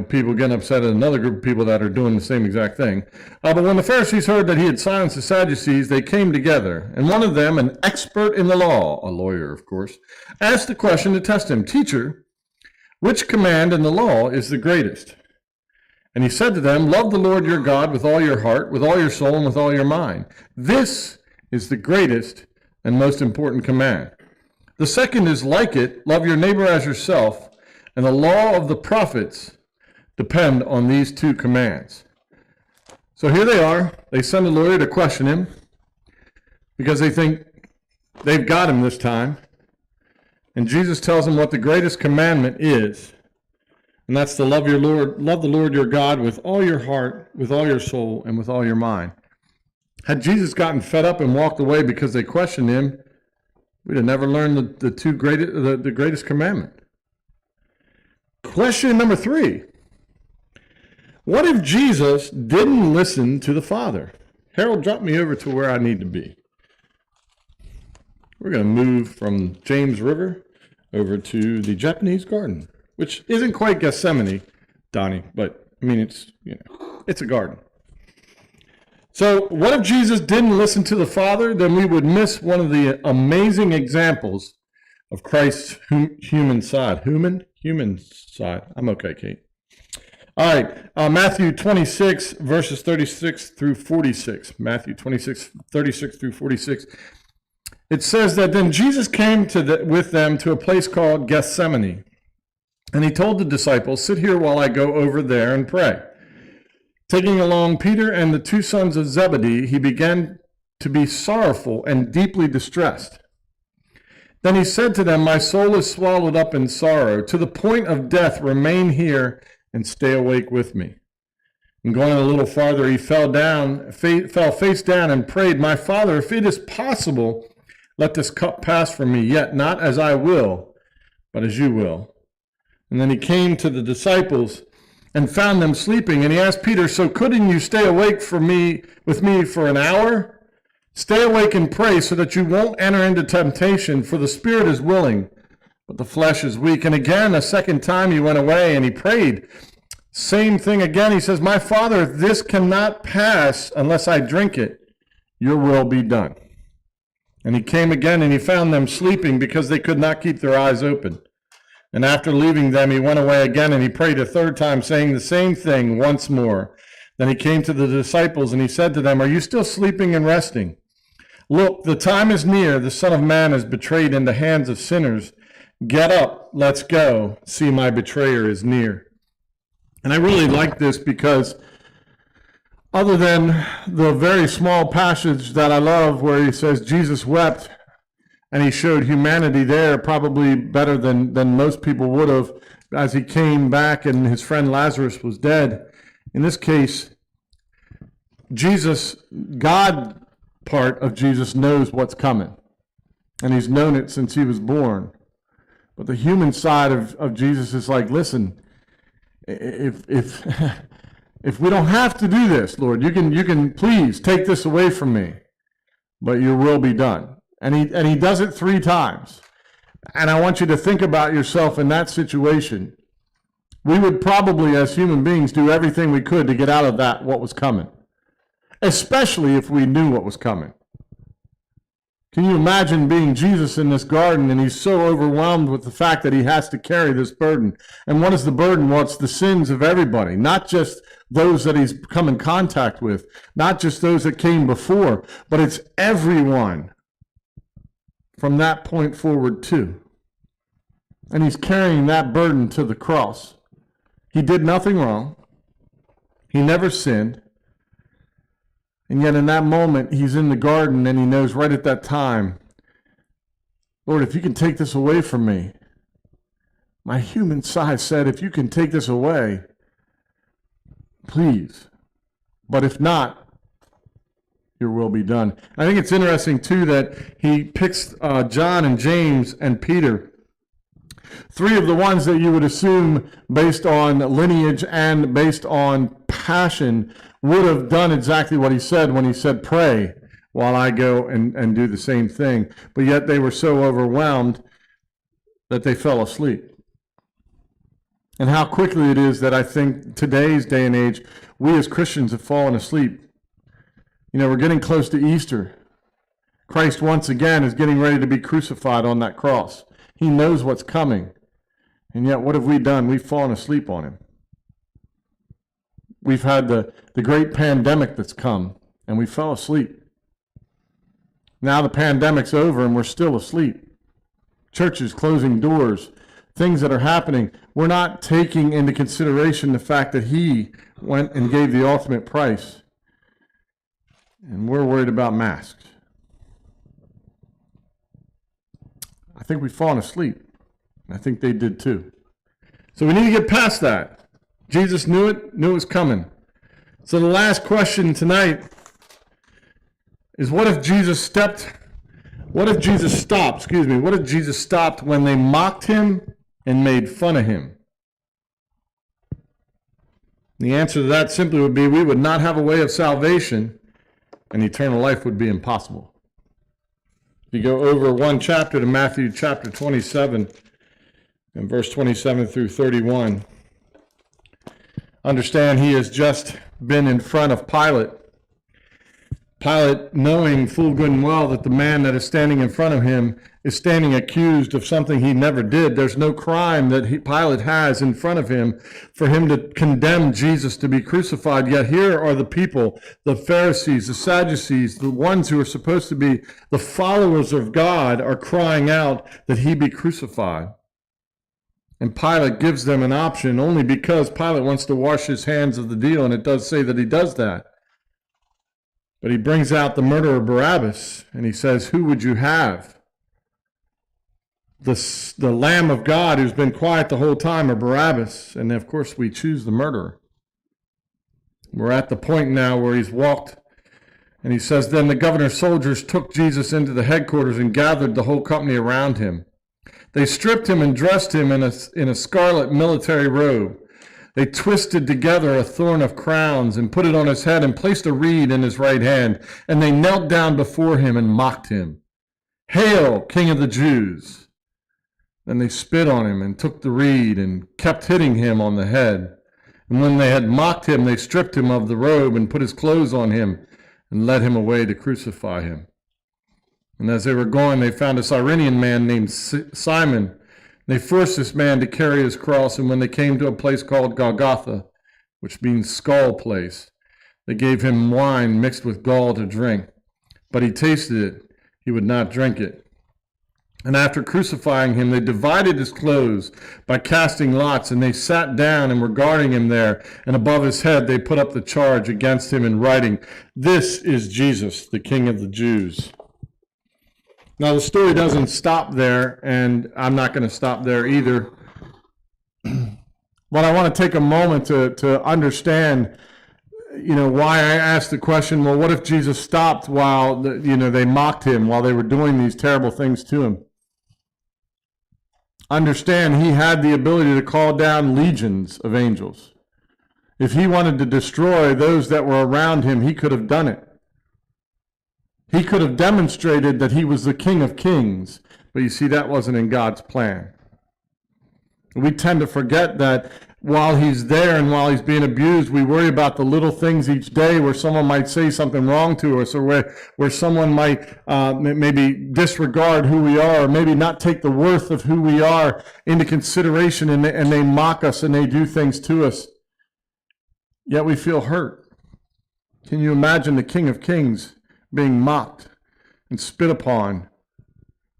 Speaker 2: people getting upset at another group of people that are doing the same exact thing. But when the Pharisees heard that he had silenced the Sadducees, they came together. And one of them, an expert in the law, a lawyer, of course, asked the question to test him, Teacher, which command in the law is the greatest? And he said to them, love the Lord your God with all your heart, with all your soul, and with all your mind. This is the greatest and most important command. The second is like it, love your neighbor as yourself, and the law of the prophets depend on these 2 commands. So here they are. They send a lawyer to question him because they think they've got him this time. And Jesus tells them what the greatest commandment is. And that's to love the Lord your God with all your heart, with all your soul, and with all your mind. Had Jesus gotten fed up and walked away because they questioned him, we'd have never learned the greatest commandment. Question number 3. What if Jesus didn't listen to the Father? Harold, drop me over to where I need to be. We're going to move from James River over to the Japanese garden, which isn't quite Gethsemane, Donnie, but I mean, it's a garden. So what if Jesus didn't listen to the Father? Then we would miss one of the amazing examples of Christ's human side. Human side. I'm okay, Kate. All right, Matthew 26, verses 36 through 46. Matthew 26, 36 through 46. It says that then Jesus came with them to a place called Gethsemane. And he told the disciples, sit here while I go over there and pray. Taking along Peter and the 2 sons of Zebedee, he began to be sorrowful and deeply distressed. Then he said to them, my soul is swallowed up in sorrow. To the point of death, remain here and stay awake with me. And going a little farther, he fell face down and prayed, my Father, if it is possible, let this cup pass from me, yet not as I will, but as you will. And then he came to the disciples and found them sleeping. And he asked Peter, so couldn't you stay awake with me for an hour? Stay awake and pray so that you won't enter into temptation, for the spirit is willing, but the flesh is weak. And again, a second time he went away and he prayed. Same thing again. He says, my Father, if this cannot pass unless I drink it, your will be done. And he came again and he found them sleeping because they could not keep their eyes open. And after leaving them, he went away again and he prayed a third time, saying the same thing once more. Then he came to the disciples and he said to them, are you still sleeping and resting? Look, the time is near. The Son of Man is betrayed into hands of sinners. Get up, let's go. See, my betrayer is near. And I really like this because other than the very small passage that I love where he says Jesus wept and he showed humanity there probably better than most people would have as he came back and his friend Lazarus was dead. In this case, God part of Jesus knows what's coming. And he's known it since he was born. But the human side of Jesus is like, listen, if we don't have to do this, Lord, you can please take this away from me, but your will be done. And he does it 3 times. And I want you to think about yourself in that situation. We would probably, as human beings, do everything we could to get out of that what was coming, especially if we knew what was coming. Can you imagine being Jesus in this garden and he's so overwhelmed with the fact that he has to carry this burden? And what is the burden? Well, it's the sins of everybody, not just those that he's come in contact with, not just those that came before, but it's everyone from that point forward too. And he's carrying that burden to the cross. He did nothing wrong. He never sinned. And yet in that moment, he's in the garden and he knows right at that time, Lord, if you can take this away from me, my human side said, if you can take this away, please. But if not, your will be done. I think it's interesting, too, that he picks John and James and Peter, 3 of the ones that you would assume, based on lineage and based on passion, would have done exactly what he said when he said, pray while I go and do the same thing. But yet they were so overwhelmed that they fell asleep. And how quickly it is that I think today's day and age, we as Christians have fallen asleep. You know, we're getting close to Easter. Christ once again is getting ready to be crucified on that cross. He knows what's coming. And yet what have we done? We've fallen asleep on him. We've had the great pandemic that's come, and we fell asleep. Now the pandemic's over, and we're still asleep. Churches closing doors, things that are happening. We're not taking into consideration the fact that he went and gave the ultimate price. And we're worried about masks. I think we've fallen asleep. I think they did too. So we need to get past that. Jesus knew it was coming. So the last question tonight is what if Jesus stopped when they mocked him and made fun of him? The answer to that simply would be we would not have a way of salvation and eternal life would be impossible. If you go over one chapter to Matthew chapter 27 and verse 27 through 31, understand he has just been in front of Pilate. Pilate, knowing full good and well that the man that is standing in front of him is standing accused of something he never did. There's no crime that Pilate has in front of him for him to condemn Jesus to be crucified. Yet here are the people, the Pharisees, the Sadducees, the ones who are supposed to be the followers of God are crying out that he be crucified. And Pilate gives them an option only because Pilate wants to wash his hands of the deal, and it does say that he does that. But he brings out the murderer Barabbas, and he says, who would you have? The Lamb of God who's been quiet the whole time, or Barabbas? And of course we choose the murderer. We're at the point now where he's walked, and he says, then the governor's soldiers took Jesus into the headquarters and gathered the whole company around him. They stripped him and dressed him in a scarlet military robe. They twisted together a thorn of crowns and put it on his head and placed a reed in his right hand. And they knelt down before him and mocked him. Hail, King of the Jews! Then they spit on him and took the reed and kept hitting him on the head. And when they had mocked him, they stripped him of the robe and put his clothes on him and led him away to crucify him. And as they were going, they found a Cyrenian man named Simon. They forced this man to carry his cross, and when they came to a place called Golgotha, which means skull place, they gave him wine mixed with gall to drink. But he tasted it, he would not drink it. And after crucifying him, they divided his clothes by casting lots, and they sat down and were guarding him there. And above his head they put up the charge against him in writing, "This is Jesus, the King of the Jews." Now, the story doesn't stop there, and I'm not going to stop there either. But I want to take a moment to understand, why I asked the question, well, what if Jesus stopped while, they mocked him while they were doing these terrible things to him? Understand, he had the ability to call down legions of angels. If he wanted to destroy those that were around him, he could have done it. He could have demonstrated that he was the King of Kings, but you see, that wasn't in God's plan. We tend to forget that while he's there and while he's being abused, we worry about the little things each day where someone might say something wrong to us, or where someone might maybe disregard who we are, or maybe not take the worth of who we are into consideration, and they mock us and they do things to us. Yet we feel hurt. Can you imagine the King of Kings being mocked and spit upon,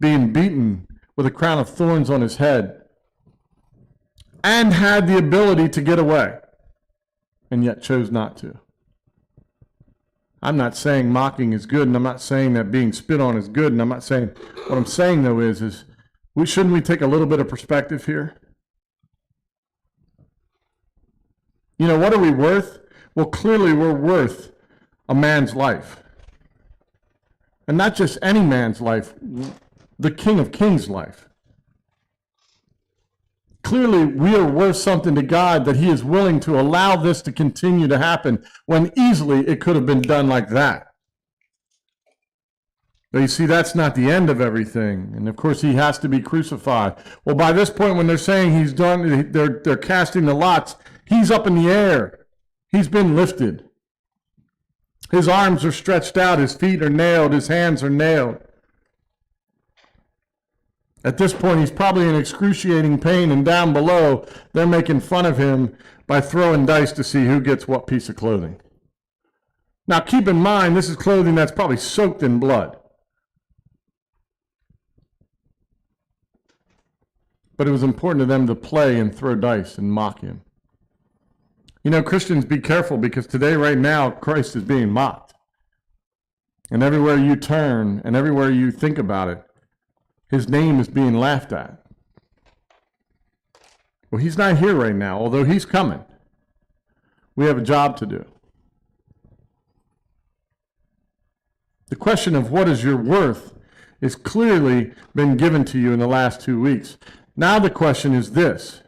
Speaker 2: being beaten with a crown of thorns on his head, and had the ability to get away, and yet chose not to? I'm not saying mocking is good, and I'm not saying that being spit on is good, and I'm not saying, what I'm saying though is shouldn't we take a little bit of perspective here? What are we worth? Well, clearly we're worth a man's life. And not just any man's life, the King of Kings' life. Clearly, we are worth something to God that he is willing to allow this to continue to happen when easily it could have been done like that. But you see, that's not the end of everything. And of course, he has to be crucified. Well, by this point, when they're saying he's done, they're casting the lots, he's up in the air. He's been lifted. His arms are stretched out, his feet are nailed, his hands are nailed. At this point, he's probably in excruciating pain, and down below, they're making fun of him by throwing dice to see who gets what piece of clothing. Now, keep in mind, this is clothing that's probably soaked in blood. But it was important to them to play and throw dice and mock him. Christians, be careful, because today, right now, Christ is being mocked. And everywhere you turn and everywhere you think about it, his name is being laughed at. Well, he's not here right now, although he's coming. We have a job to do. The question of what is your worth is clearly been given to you in the last 2 weeks. Now the question is this: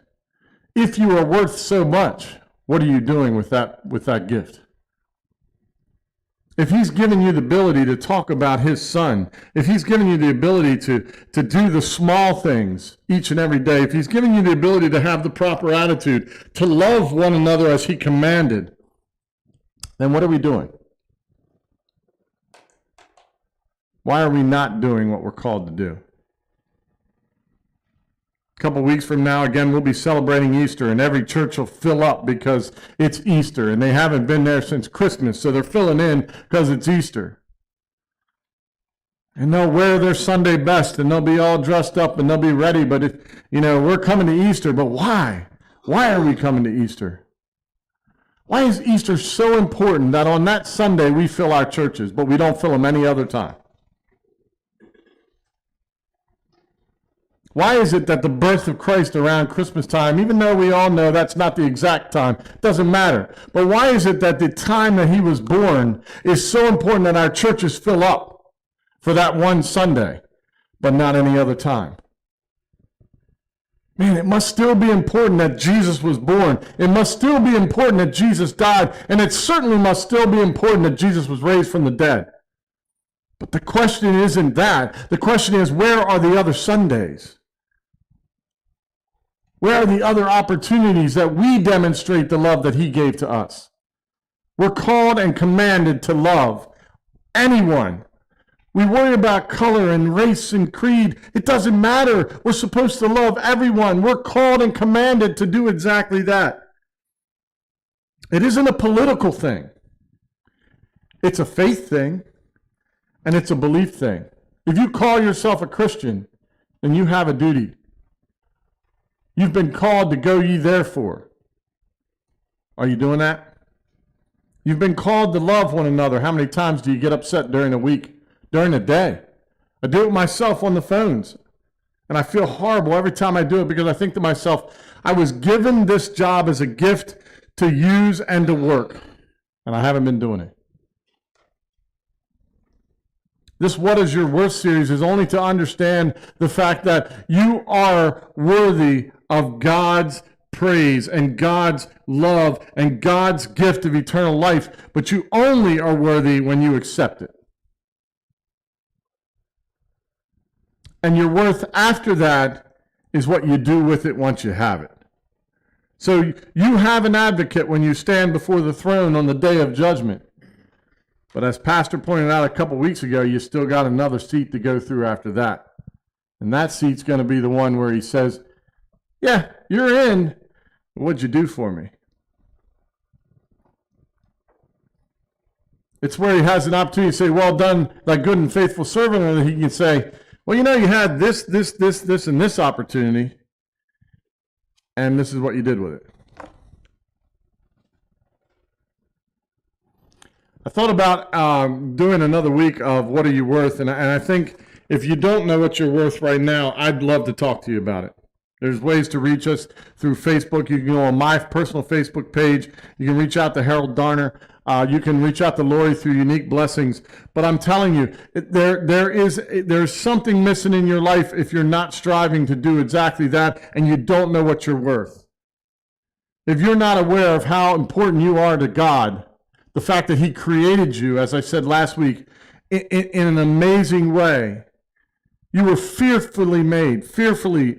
Speaker 2: if you are worth so much, what are you doing with that gift? If he's given you the ability to talk about his son, if he's given you the ability to do the small things each and every day, if he's given you the ability to have the proper attitude, to love one another as he commanded, then what are we doing? Why are we not doing what we're called to do? A couple weeks from now, again, we'll be celebrating Easter, and every church will fill up because it's Easter, and they haven't been there since Christmas, so they're filling in because it's Easter. And they'll wear their Sunday best, and they'll be all dressed up, and they'll be ready, but we're coming to Easter, but why? Why are we coming to Easter? Why is Easter so important that on that Sunday we fill our churches, but we don't fill them any other time? Why is it that the birth of Christ around Christmas time, even though we all know that's not the exact time, doesn't matter, but why is it that the time that he was born is so important that our churches fill up for that one Sunday, but not any other time? Man, it must still be important that Jesus was born. It must still be important that Jesus died, and it certainly must still be important that Jesus was raised from the dead. But the question isn't that. The question is, where are the other Sundays? Where are the other opportunities that we demonstrate the love that he gave to us? We're called and commanded to love anyone. We worry about color and race and creed. It doesn't matter. We're supposed to love everyone. We're called and commanded to do exactly that. It isn't a political thing. It's a faith thing, and it's a belief thing. If you call yourself a Christian, then you have a duty. You've been called to go ye therefore. Are you doing that? You've been called to love one another. How many times do you get upset during a week, during a day? I do it myself on the phones, and I feel horrible every time I do it because I think to myself, I was given this job as a gift to use and to work, and I haven't been doing it. This What Is Your Worth series is only to understand the fact that you are worthy of God's praise and God's love and God's gift of eternal life, but you only are worthy when you accept it. And your worth after that is what you do with it once you have it. So you have an advocate when you stand before the throne on the day of judgment. But as Pastor pointed out a couple weeks ago, you still got another seat to go through after that. And that seat's going to be the one where he says, yeah, you're in. What'd you do for me? It's where he has an opportunity to say, well done, thy good and faithful servant. Or he can say, well, you had this, and this opportunity. And this is what you did with it. I thought about doing another week of What Are You Worth? And I think if you don't know what you're worth right now, I'd love to talk to you about it. There's ways to reach us through Facebook. You can go on my personal Facebook page. You can reach out to Harold Darner. You can reach out to Lori through Unique Blessings. But I'm telling you, there's something missing in your life if you're not striving to do exactly that and you don't know what you're worth. If you're not aware of how important you are to God, the fact that he created you, as I said last week, in an amazing way. You were fearfully made. Fearfully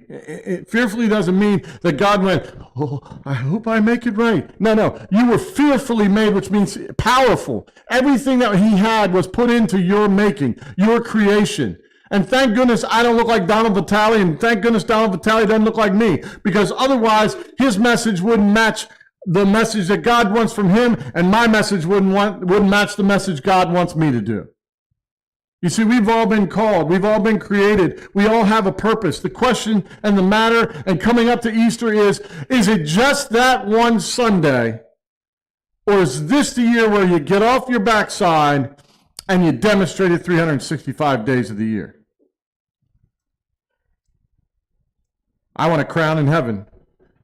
Speaker 2: doesn't mean that God went, oh, I hope I make it right. No. You were fearfully made, which means powerful. Everything that he had was put into your making, your creation. And thank goodness I don't look like Donald Vitale, and thank goodness Donald Vitale doesn't look like me, because otherwise his message wouldn't match the message that God wants from him, and my message wouldn't match the message God wants me to do. You see, we've all been called. We've all been created. We all have a purpose. The question and the matter and coming up to Easter is it just that one Sunday, or is this the year where you get off your backside and you demonstrate it 365 days of the year. I want a crown in heaven.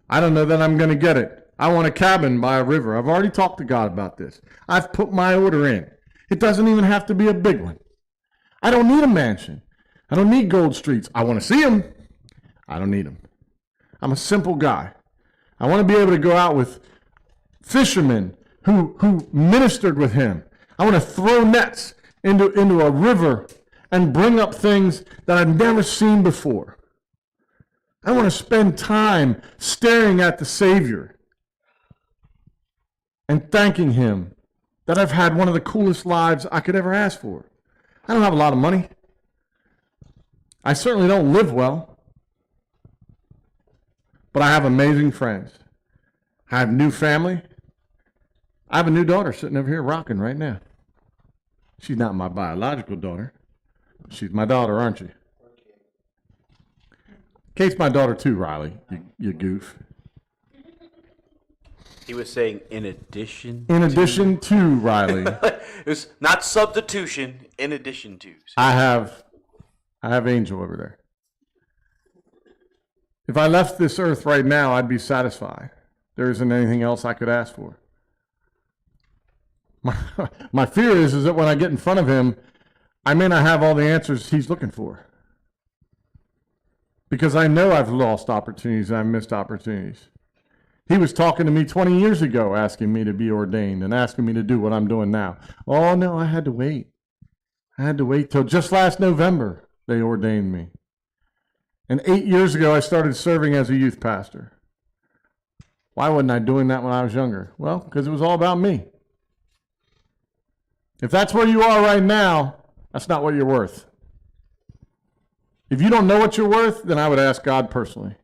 Speaker 2: I don't know that I'm going to get it. I want a cabin by a river. I've already talked to God about this. I've put my order in. It doesn't even have to be a big one. I don't need a mansion. I don't need gold streets. I want to see them. I don't need them. I'm a simple guy. I want to be able to go out with fishermen who ministered with him. I want to throw nets into a river and bring up things that I've never seen before. I want to spend time staring at the Savior and thanking him that I've had one of the coolest lives I could ever ask for. I don't have a lot of money. I certainly don't live well. But I have amazing friends. I have new family. I have a new daughter sitting over here rocking right now. She's not my biological daughter. She's my daughter, aren't you? Kate's my daughter too, Riley, you goof.
Speaker 1: He was saying in addition
Speaker 2: to Riley.
Speaker 1: It's not substitution, in addition to. So.
Speaker 2: I have Angel over there. If I left this earth right now, I'd be satisfied. There isn't anything else I could ask for. My fear is that when I get in front of him, I may not have all the answers he's looking for. Because I know I've lost opportunities and I've missed opportunities. He was talking to me 20 years ago, asking me to be ordained and asking me to do what I'm doing now. Oh, no, I had to wait. I had to wait till just last November they ordained me. And 8 years ago, I started serving as a youth pastor. Why wasn't I doing that when I was younger? Well, because it was all about me. If that's where you are right now, that's not what you're worth. If you don't know what you're worth, then I would ask God personally.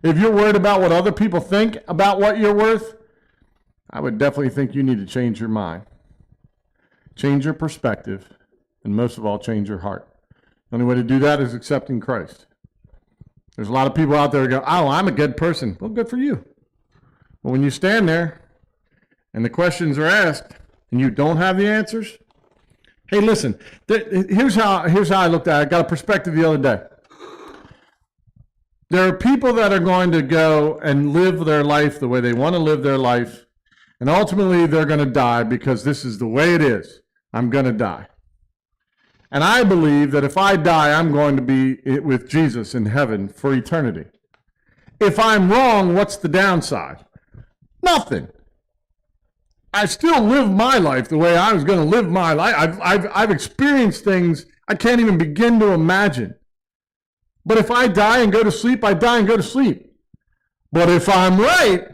Speaker 2: If you're worried about what other people think about what you're worth, I would definitely think you need to change your mind. Change your perspective, and most of all, change your heart. The only way to do that is accepting Christ. There's a lot of people out there who go, oh, I'm a good person. Well, good for you. But when you stand there and the questions are asked and you don't have the answers, hey, listen, here's how I looked at it. I got a perspective the other day. There are people that are going to go and live their life the way they want to live their life, and ultimately they're going to die because this is the way it is. I'm going to die. And I believe that if I die, I'm going to be with Jesus in heaven for eternity. If I'm wrong, what's the downside? Nothing. I still live my life the way I was going to live my life. I've experienced things I can't even begin to imagine. But if I die and go to sleep, I die and go to sleep. But if I'm right,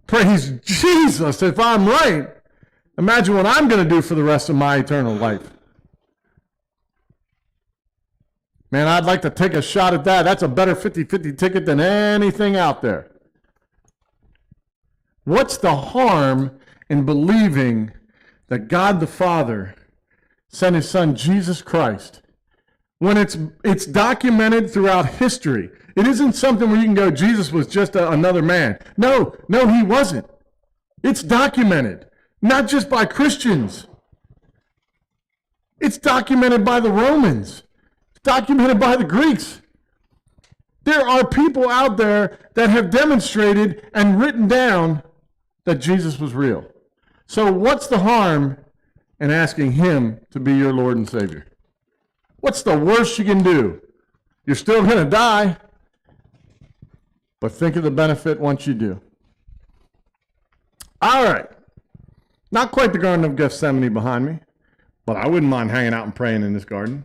Speaker 2: praise Jesus, if I'm right, imagine what I'm going to do for the rest of my eternal life. Man, I'd like to take a shot at that. That's a better 50-50 ticket than anything out there. What's the harm in believing that God the Father sent his son Jesus Christ when it's documented throughout history? It isn't something where you can go, Jesus was just another man. No, he wasn't. It's documented, not just by Christians. It's documented by the Romans. It's documented by the Greeks. There are people out there that have demonstrated and written down that Jesus was real. So what's the harm in asking him to be your Lord and Savior? What's the worst you can do? You're still going to die, but think of the benefit once you do. All right. Not quite the Garden of Gethsemane behind me, but I wouldn't mind hanging out and praying in this garden.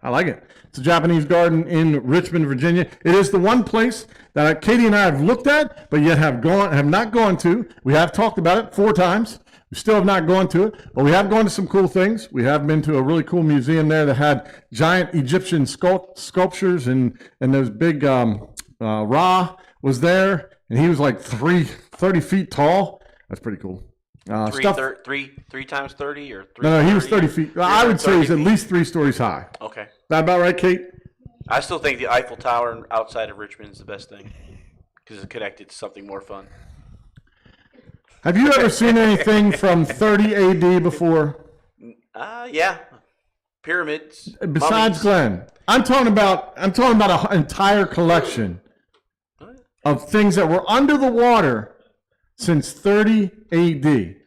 Speaker 2: I like it. It's a Japanese garden in Richmond, Virginia. It is the one place that Katie and I have looked at, but yet have not gone to. We have talked about it 4 times. We still have not gone to it, but we have gone to some cool things. We have been to a really cool museum there that had giant Egyptian sculptures, and those big Ra was there, and he was like 30 feet tall. That's pretty cool.
Speaker 1: Three times 30 or 3?
Speaker 2: No, he was 30 feet. I would say he's at least 3 stories high.
Speaker 1: Okay.
Speaker 2: That about right, Kate?
Speaker 1: I still think the Eiffel Tower outside of Richmond is the best thing because it's connected to something more fun.
Speaker 2: Have you ever seen anything from 30 AD before?
Speaker 1: Yeah. Pyramids.
Speaker 2: Besides
Speaker 1: mummies.
Speaker 2: Glenn, I'm talking about an entire collection of things that were under the water since 30 AD.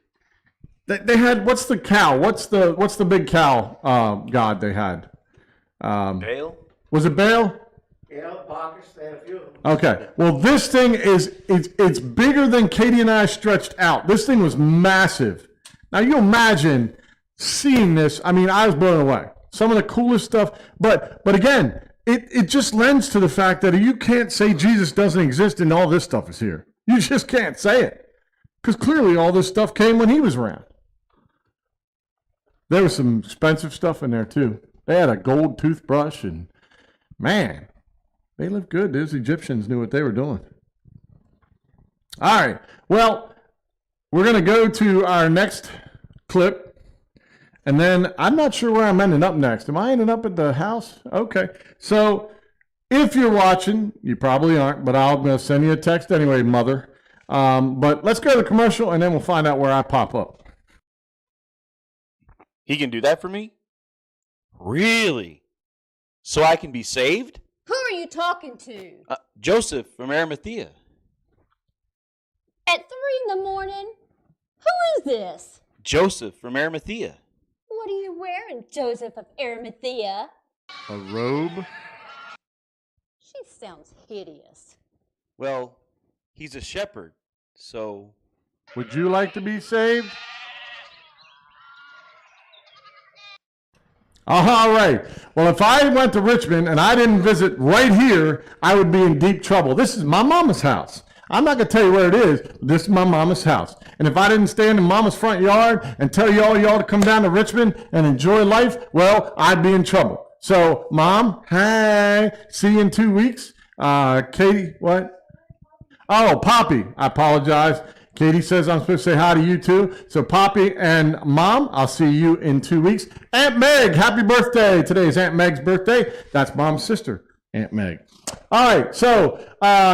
Speaker 2: They had, what's the cow? What's the big cow god they had?
Speaker 1: Baal?
Speaker 2: Was it Baal?
Speaker 7: Yeah, Bacchus, they had a few of them.
Speaker 2: Okay. Well, this thing it's bigger than Katie and I stretched out. This thing was massive. Now you imagine seeing this. I mean, I was blown away. Some of the coolest stuff. But again, it just lends to the fact that you can't say Jesus doesn't exist and all this stuff is here. You just can't say it. Because clearly all this stuff came when he was around. There was some expensive stuff in there too. They had a gold toothbrush and man, they lived good. Those Egyptians knew what they were doing. All right. Well, we're going to go to our next clip. And then I'm not sure where I'm ending up next. Am I ending up at the house? Okay. So if you're watching, you probably aren't, but I'm going to send you a text anyway, mother. But let's go to the commercial and then we'll find out where I pop up.
Speaker 8: He can do that for me? Really? So I can be saved?
Speaker 3: Who are you talking to?
Speaker 8: Joseph from Arimathea.
Speaker 3: At 3 in the morning? Who is this?
Speaker 8: Joseph from Arimathea.
Speaker 3: What are you wearing, Joseph of Arimathea?
Speaker 2: A robe?
Speaker 3: She sounds hideous.
Speaker 8: Well, he's a shepherd, so...
Speaker 2: Would you like to be saved? All right. Well, if I went to Richmond and I didn't visit right here, I would be in deep trouble. This is my mama's house. I'm not going to tell you where it is, but this is my mama's house. And if I didn't stand in mama's front yard and tell y'all to come down to Richmond and enjoy life, well, I'd be in trouble. So, Mom, hey, see you in 2 weeks. Katie, what? Oh, Poppy, I apologize. Katie says I'm supposed to say hi to you too. So Poppy and Mom, I'll see you in 2 weeks. Aunt Meg, happy birthday. Today is Aunt Meg's birthday. That's Mom's sister, Aunt Meg. All right, so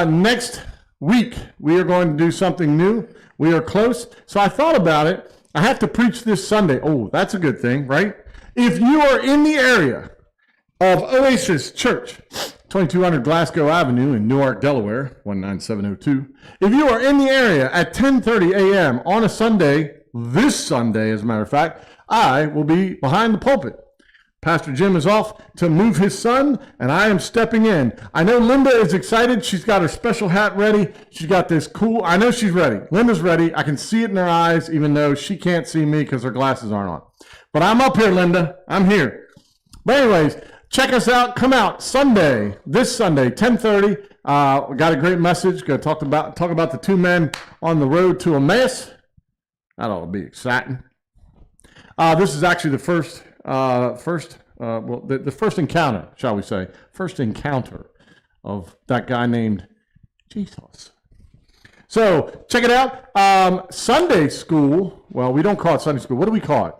Speaker 2: next week we are going to do something new. We are close. So I thought about it. I have to preach this Sunday. Oh, that's a good thing, right? If you are in the area of Oasis Church, 2200 Glasgow Avenue in Newark, Delaware, 19702. If you are in the area at 10:30 a.m. on a Sunday, this Sunday, as a matter of fact, I will be behind the pulpit. Pastor Jim is off to move his son, and I am stepping in. I know Linda is excited. She's got her special hat ready. She's got this cool, I know she's ready. Linda's ready. I can see it in her eyes, even though she can't see me because her glasses aren't on. But I'm up here, Linda. I'm here. But anyways, check us out. Come out Sunday, this Sunday, 10:30. We got a great message. Going to talk about the two men on the road to Emmaus. That ought to be exciting. This is actually the first encounter, shall we say, first encounter of that guy named Jesus. So check it out. Sunday school. Well, we don't call it Sunday school. What do we call it?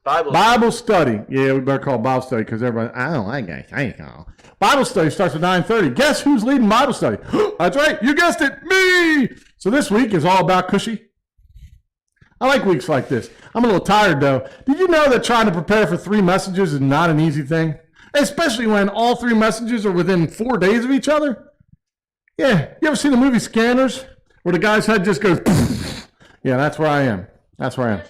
Speaker 2: Bible study. Yeah, we better call it Bible study because everybody, I don't like that. I ain't call. Bible study starts at 9:30. Guess who's leading Bible study? That's right. You guessed it. Me. So this week is all about Cushy. I like weeks like this. I'm a little tired, though. Did you know that trying to prepare for 3 messages is not an easy thing? Especially when all 3 messages are within 4 days of each other? Yeah. You ever seen the movie Scanners? Where the guy's head just goes, yeah, that's where I am. That's where I am.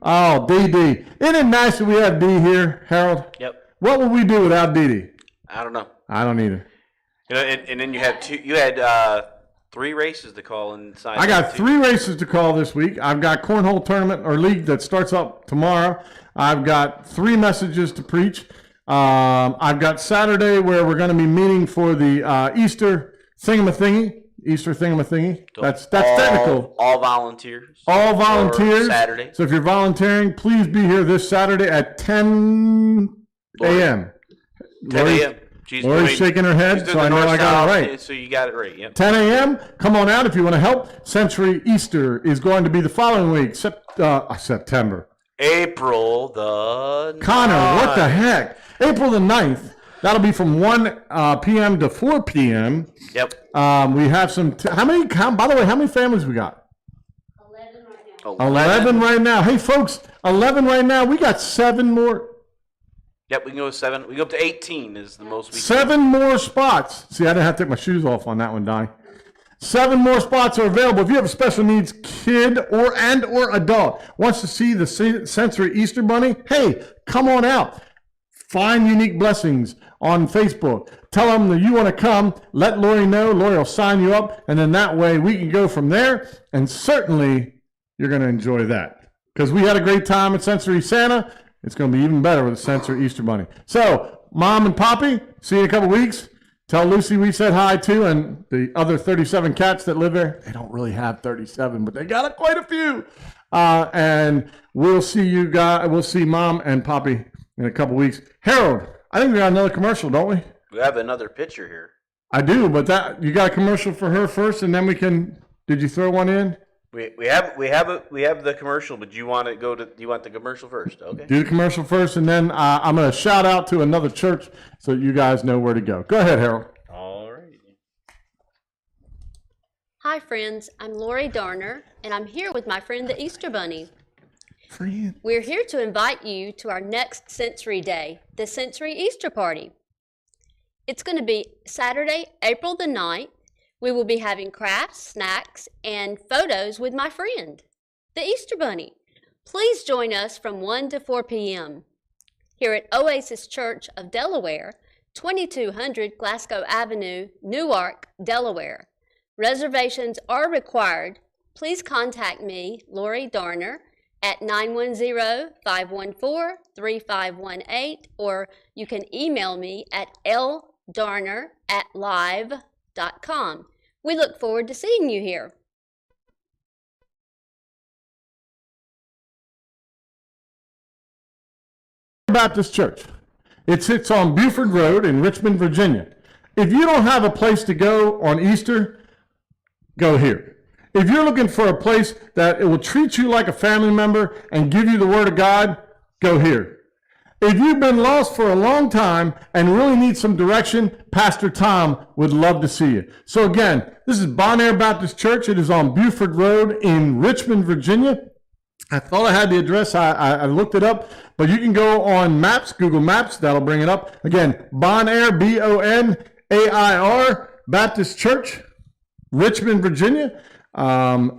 Speaker 2: Oh, DD. Isn't it nice that we have D here, Harold?
Speaker 1: Yep.
Speaker 2: What would we do without DD?
Speaker 1: I don't know.
Speaker 2: I don't either.
Speaker 1: You know, and then you had 3 races to call inside.
Speaker 2: I got 3 races to call this week. I've got cornhole tournament or league that starts up tomorrow. I've got 3 messages to preach. I've got Saturday where we're going to be meeting for the Easter thingamathingy. That's technical.
Speaker 1: All volunteers.
Speaker 2: All volunteers.
Speaker 1: Saturday.
Speaker 2: So if you're volunteering, please be here this Saturday at 10 a.m.
Speaker 1: 10 a.m.
Speaker 2: Lori's shaking her head, so I know I got it right.
Speaker 1: So you got it right, yep.
Speaker 2: 10 a.m. Come on out if you want to help. Century Easter is going to be the following week, September.
Speaker 1: April the 9th.
Speaker 2: Connor, what the heck? April the 9th. That'll be from 1 p.m. to 4 p.m.
Speaker 1: Yep.
Speaker 2: We have some, by the way, how many families we got? 11 right now. Hey, folks, 11 right now. We got 7 more.
Speaker 1: Yep, we can go with 7. We go up to 18 is the most we
Speaker 2: 7 more spots. See, I didn't have to take my shoes off on that one, Donnie. 7 more spots are available. If you have a special needs kid or adult wants to see the sensory Easter Bunny, hey, come on out. Find Unique Blessings on Facebook. Tell them that you want to come. Let Lori know. Lori will sign you up. And then that way we can go from there. And certainly you're going to enjoy that. Because we had a great time at Sensory Santa. It's going to be even better with the Sensory Easter Bunny. So, Mom and Poppy, see you in a couple weeks. Tell Lucy we said hi too. And the other 37 cats that live there, they don't really have 37, but they got quite a few. And we'll see you guys. We'll see Mom and Poppy in a couple weeks. Harold, I think we got another commercial, don't we?
Speaker 1: We have another picture here.
Speaker 2: I do, but that you got a commercial for her first, and then we can. Did you throw one in?
Speaker 1: We have the commercial, but you want to go to? You want the commercial first? Okay.
Speaker 2: Do the commercial first, and then I'm going to shout out to another church so you guys know where to go. Go ahead, Harold.
Speaker 1: All right.
Speaker 9: Hi, friends. I'm Lori Darner, and I'm here with my friend the Easter Bunny.
Speaker 2: Friend.
Speaker 9: We're here to invite you to our next Sensory Day, the Sensory Easter Party. It's going to be Saturday, April the 9th. We will be having crafts, snacks, and photos with my friend, the Easter Bunny. Please join us from 1 to 4 p.m. here at Oasis Church of Delaware, 2200 Glasgow Avenue, Newark, Delaware. Reservations are required. Please contact me, Lori Darner, at 910-514-3518, or you can email me at ldarner@live.com. We look forward to seeing you here.
Speaker 2: Baptist Church. It sits on Buford Road in Richmond, Virginia. If you don't have a place to go on Easter, go here. If you're looking for a place that it will treat you like a family member and give you the Word of God, go here. If you've been lost for a long time and really need some direction, Pastor Tom would love to see you. So again, this is Bonaire Baptist Church. It is on Buford Road in Richmond, Virginia. I thought I had the address. I looked it up, but you can go on Maps, Google Maps. That'll bring it up. Again, Bonaire, Bonair Baptist Church, Richmond, Virginia.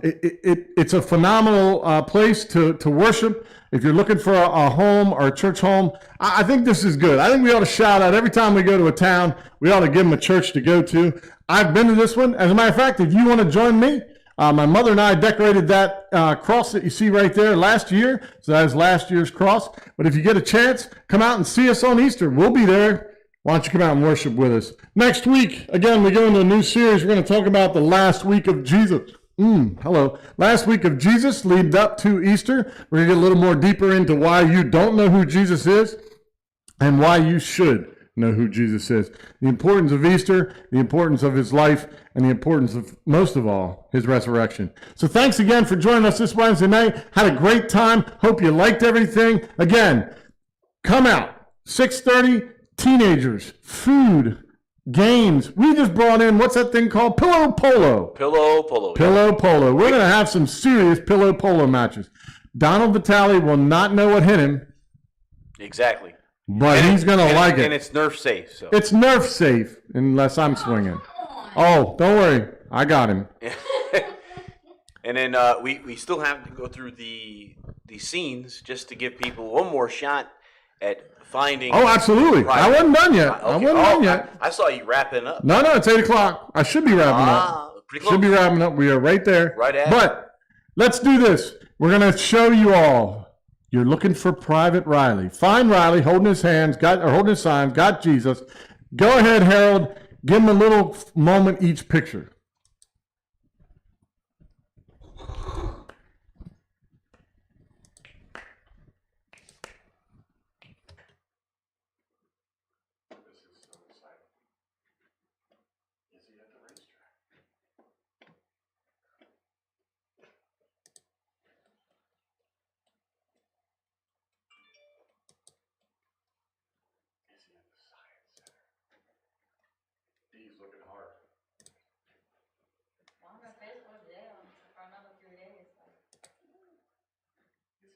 Speaker 2: It's a phenomenal place to worship. If you're looking for a home or a church home, I think this is good. I think we ought to shout out every time we go to a town. We ought to give them a church to go to. I've been to this one. As a matter of fact, if you want to join me, my mother and I decorated that cross that you see right there last year. So that is last year's cross. But if you get a chance, come out and see us on Easter. We'll be there. Why don't you come out and worship with us? Next week, again, we go into a new series. We're going to talk about the last week of Jesus. Hello. Last week of Jesus lead up to Easter. We're going to get a little more deeper into why you don't know who Jesus is and why you should know who Jesus is. The importance of Easter, the importance of his life, and the importance of, most of all, his resurrection. So thanks again for joining us this Wednesday night. Had a great time. Hope you liked everything. Again, come out. 6:30, teenagers, food, games. We just brought in, what's that thing called? Pillow polo.
Speaker 1: Pillow polo.
Speaker 2: Pillow polo. We're going to have some serious pillow polo matches. Donald Vitale will not know what hit him.
Speaker 1: Exactly.
Speaker 2: But he's going to like it.
Speaker 1: And it's Nerf safe. So.
Speaker 2: It's Nerf safe unless I'm swinging. Oh, don't worry. I got him.
Speaker 1: And then we still have to go through the scenes just to give people one more shot at finding.
Speaker 2: Oh, absolutely. I wasn't done yet.
Speaker 1: Okay.
Speaker 2: I wasn't done yet.
Speaker 1: I saw you wrapping up.
Speaker 2: No, it's 8 o'clock. I should be wrapping up.
Speaker 1: Pretty close.
Speaker 2: Should be wrapping up. We are right there.
Speaker 1: Right at it.
Speaker 2: But let's do this. We're going to show you all. You're looking for Private Riley. Find Riley holding his hands, holding his sign, got Jesus. Go ahead, Harold. Give him a little moment each picture.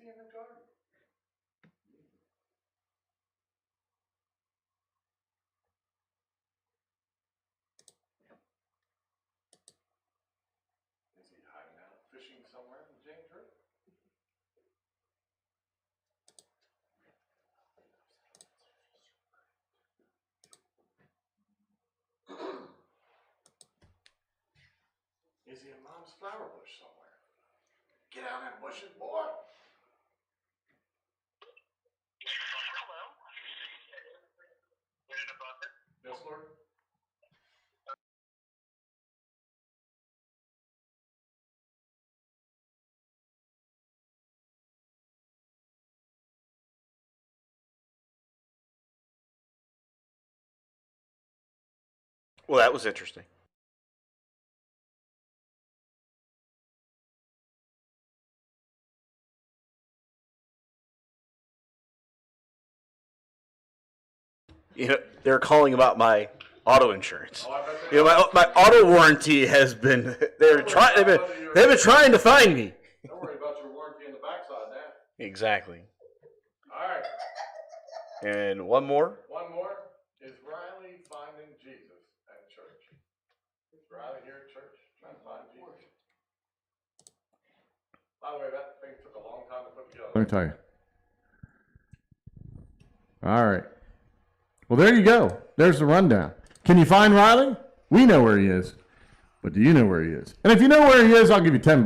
Speaker 2: he in the garden? Is he hiding out fishing somewhere in James River? Is he in Mom's flower bush somewhere? Get out of that bushes, boy! Yes, Lord.
Speaker 1: Well, that was interesting. You know, they're calling about my auto insurance. You know, my auto warranty has been. They've been trying to find me.
Speaker 2: Don't worry about your warranty in the backside now.
Speaker 1: Exactly.
Speaker 2: All right.
Speaker 1: And one more.
Speaker 2: One more. Is Riley finding Jesus at church? Is Riley here at church trying to find Jesus? By the way, that thing took a long time to put together. Let me tell you. All right. Well, there you go. There's the rundown. Can you find Riley? We know where he is. But do you know where he is? And if you know where he is, I'll give you $10.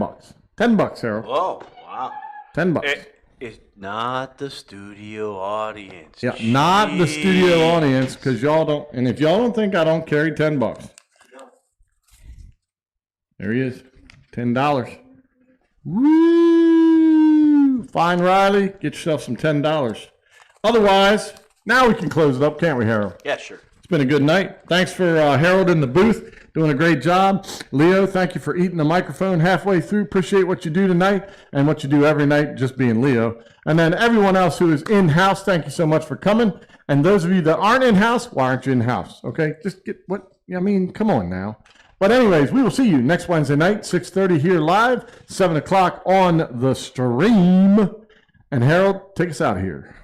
Speaker 2: $10, Harold.
Speaker 1: Oh, wow.
Speaker 2: $10.
Speaker 1: It's not the studio audience.
Speaker 2: Yeah, not the studio audience, because y'all don't. And if y'all don't think I don't carry $10, there he is, $10. Woo! Find Riley, get yourself some $10. Otherwise, now we can close it up, can't we, Harold?
Speaker 1: Yeah, sure.
Speaker 2: It's been a good night. Thanks for Harold in the booth, doing a great job. Leo, thank you for eating the microphone halfway through. Appreciate what you do tonight and what you do every night, just being Leo. And then everyone else who is in-house, thank you so much for coming. And those of you that aren't in-house, why aren't you in-house? Okay, just get what, I mean, come on now. But anyways, we will see you next Wednesday night, 6:30 here live, 7 o'clock on the stream. And Harold, take us out of here.